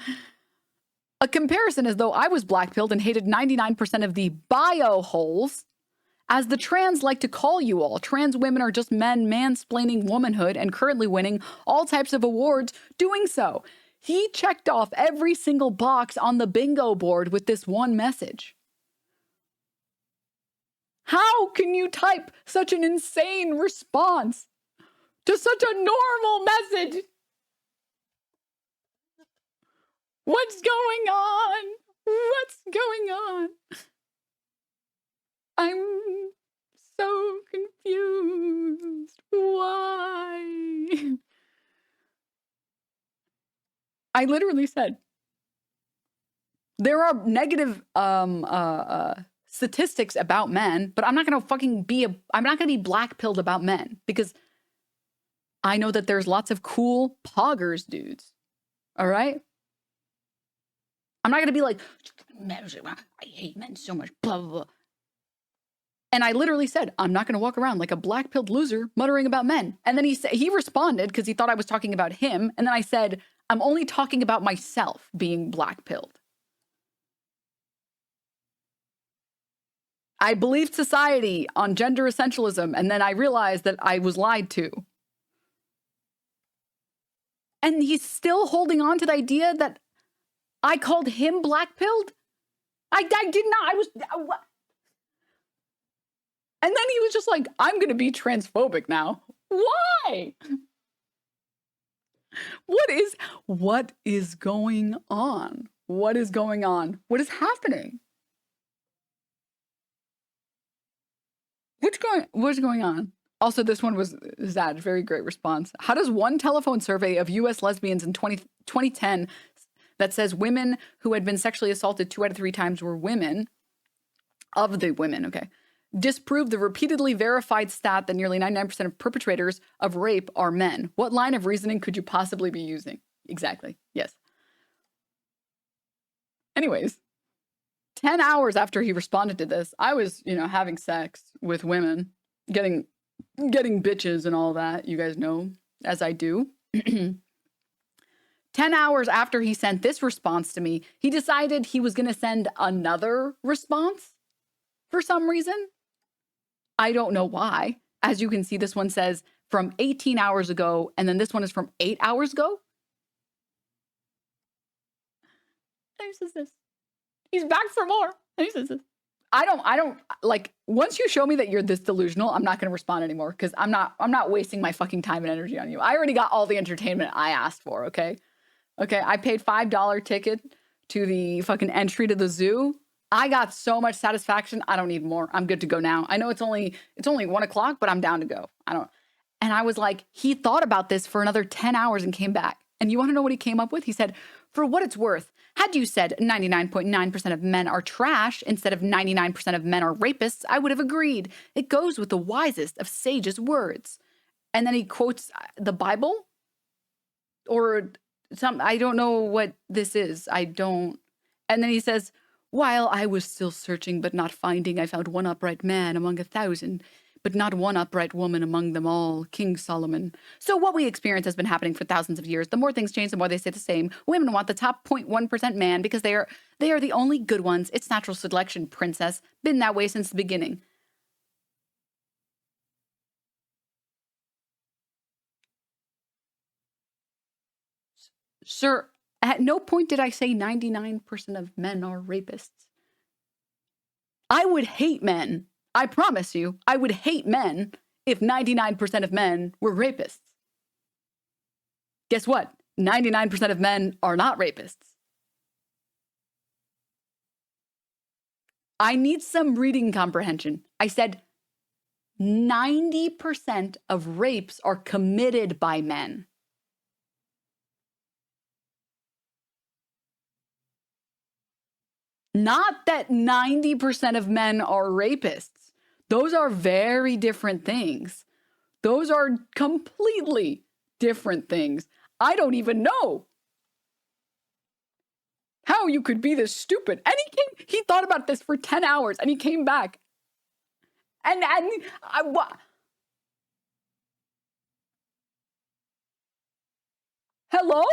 A comparison as though I was black-pilled and hated 99% of the bio-holes, as the trans like to call you all. Trans women are just men mansplaining womanhood and currently winning all types of awards doing so. He checked off every single box on the bingo board with this one message. How can you type such an insane response to such a normal message? What's going on? What's going on? I'm so confused. Why? I literally said, there are negative statistics about men, but I'm not going to I'm not going to be black-pilled about men, because I know that there's lots of cool poggers dudes. All right? I'm not going to be like, I hate men so much, blah, blah, blah. And I literally said, I'm not going to walk around like a black-pilled loser muttering about men. And then he responded because he thought I was talking about him. And then I said, I'm only talking about myself being black-pilled. I believed society on gender essentialism, and then I realized that I was lied to. And he's still holding on to the idea that I called him black-pilled? I did not. And then he was just like, I'm going to be transphobic now. Why? What is going on? What is going on? What is happening? What's going on? Also, this one was Zad, very great response. How does one telephone survey of US lesbians in 2010 that says women who had been sexually assaulted 2 out of 3 times were women, of the women, okay, disprove the repeatedly verified stat that nearly 99% of perpetrators of rape are men? What line of reasoning could you possibly be using? Exactly. Yes. Anyways, 10 hours after he responded to this, I was, having sex with women, getting bitches and all that. You guys know, as I do. 10 hours after he sent this response to me, he decided he was going to send another response for some reason. I don't know why. As you can see, this one says from 18 hours ago, and then this one is from 8 hours ago. And he says this. He's back for more. And he says this. I don't like, once you show me that you're this delusional, I'm not going to respond anymore, because I'm not wasting my fucking time and energy on you. I already got all the entertainment I asked for, okay? Okay, I paid $5 ticket to the fucking entry to the zoo. I got so much satisfaction. I don't need more. I'm good to go now. I know it's only 1 o'clock, but I'm down to go. And I was like, he thought about this for another 10 hours and came back. And you want to know what he came up with? He said, for what it's worth, had you said 99.9% of men are trash instead of 99% of men are rapists, I would have agreed. It goes with the wisest of sages' words. And then he quotes the Bible or I don't know what this is. And then he says, while I was still searching but not finding, I found one upright man among 1,000, but not one upright woman among them all, King Solomon. So what we experience has been happening for thousands of years. The more things change, the more they stay the same. Women want the top 0.1% man because they are the only good ones. It's natural selection, princess. Been that way since the beginning. Sir, at no point did I say 99% of men are rapists. I would hate men. I promise you, I would hate men if 99% of men were rapists. Guess what? 99% of men are not rapists. I need some reading comprehension. I said 90% of rapes are committed by men. Not that 90% of men are rapists. Those are very different things. Those are completely different things. I don't even know how you could be this stupid. And he thought about this for 10 hours and he came back And what? Hello?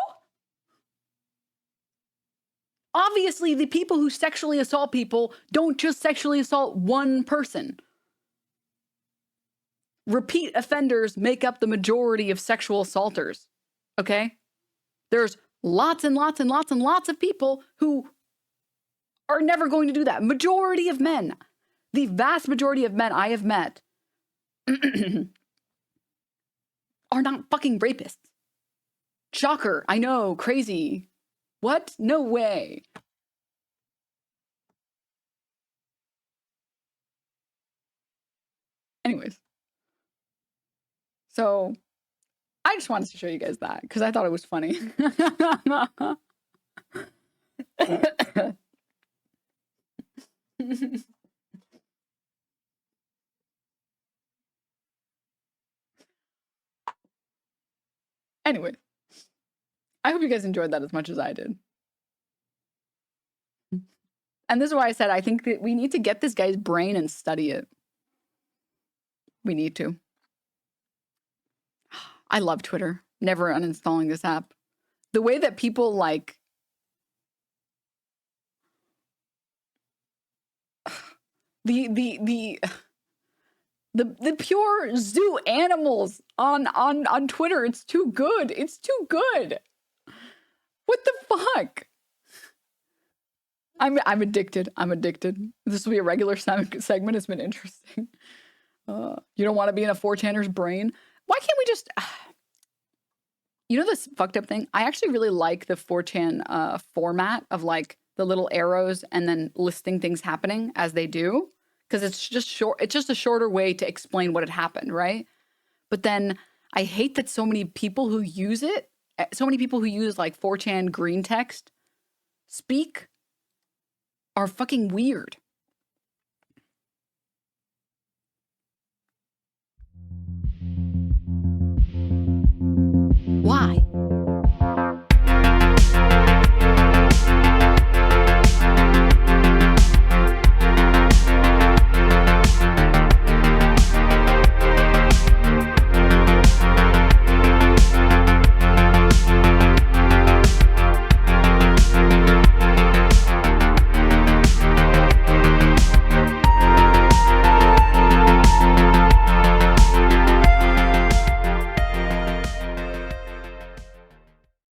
Obviously, the people who sexually assault people don't just sexually assault one person. Repeat offenders make up the majority of sexual assaulters, okay? There's lots and lots and lots and lots of people who are never going to do that. Majority of men, the vast majority of men I have met are not fucking rapists. Shocker, I know, crazy. What? No way. Anyways. So, I just wanted to show you guys that because I thought it was funny. Anyway, I hope you guys enjoyed that as much as I did. And this is why I said I think that we need to get this guy's brain and study it. We need to. I love Twitter. Never uninstalling this app. The way that people like the pure zoo animals on Twitter, it's too good. It's too good. What the fuck? I'm addicted. I'm addicted. This will be a regular segment. It's been interesting. You don't want to be in a 4channer's brain. Why can't we just... You know this fucked up thing? I actually really like the 4chan format of like the little arrows and then listing things happening as they do. Because it's just short. It's just a shorter way to explain what had happened, right? But then I hate that so many people who use it, so many people who use like 4chan green text speak are fucking weird.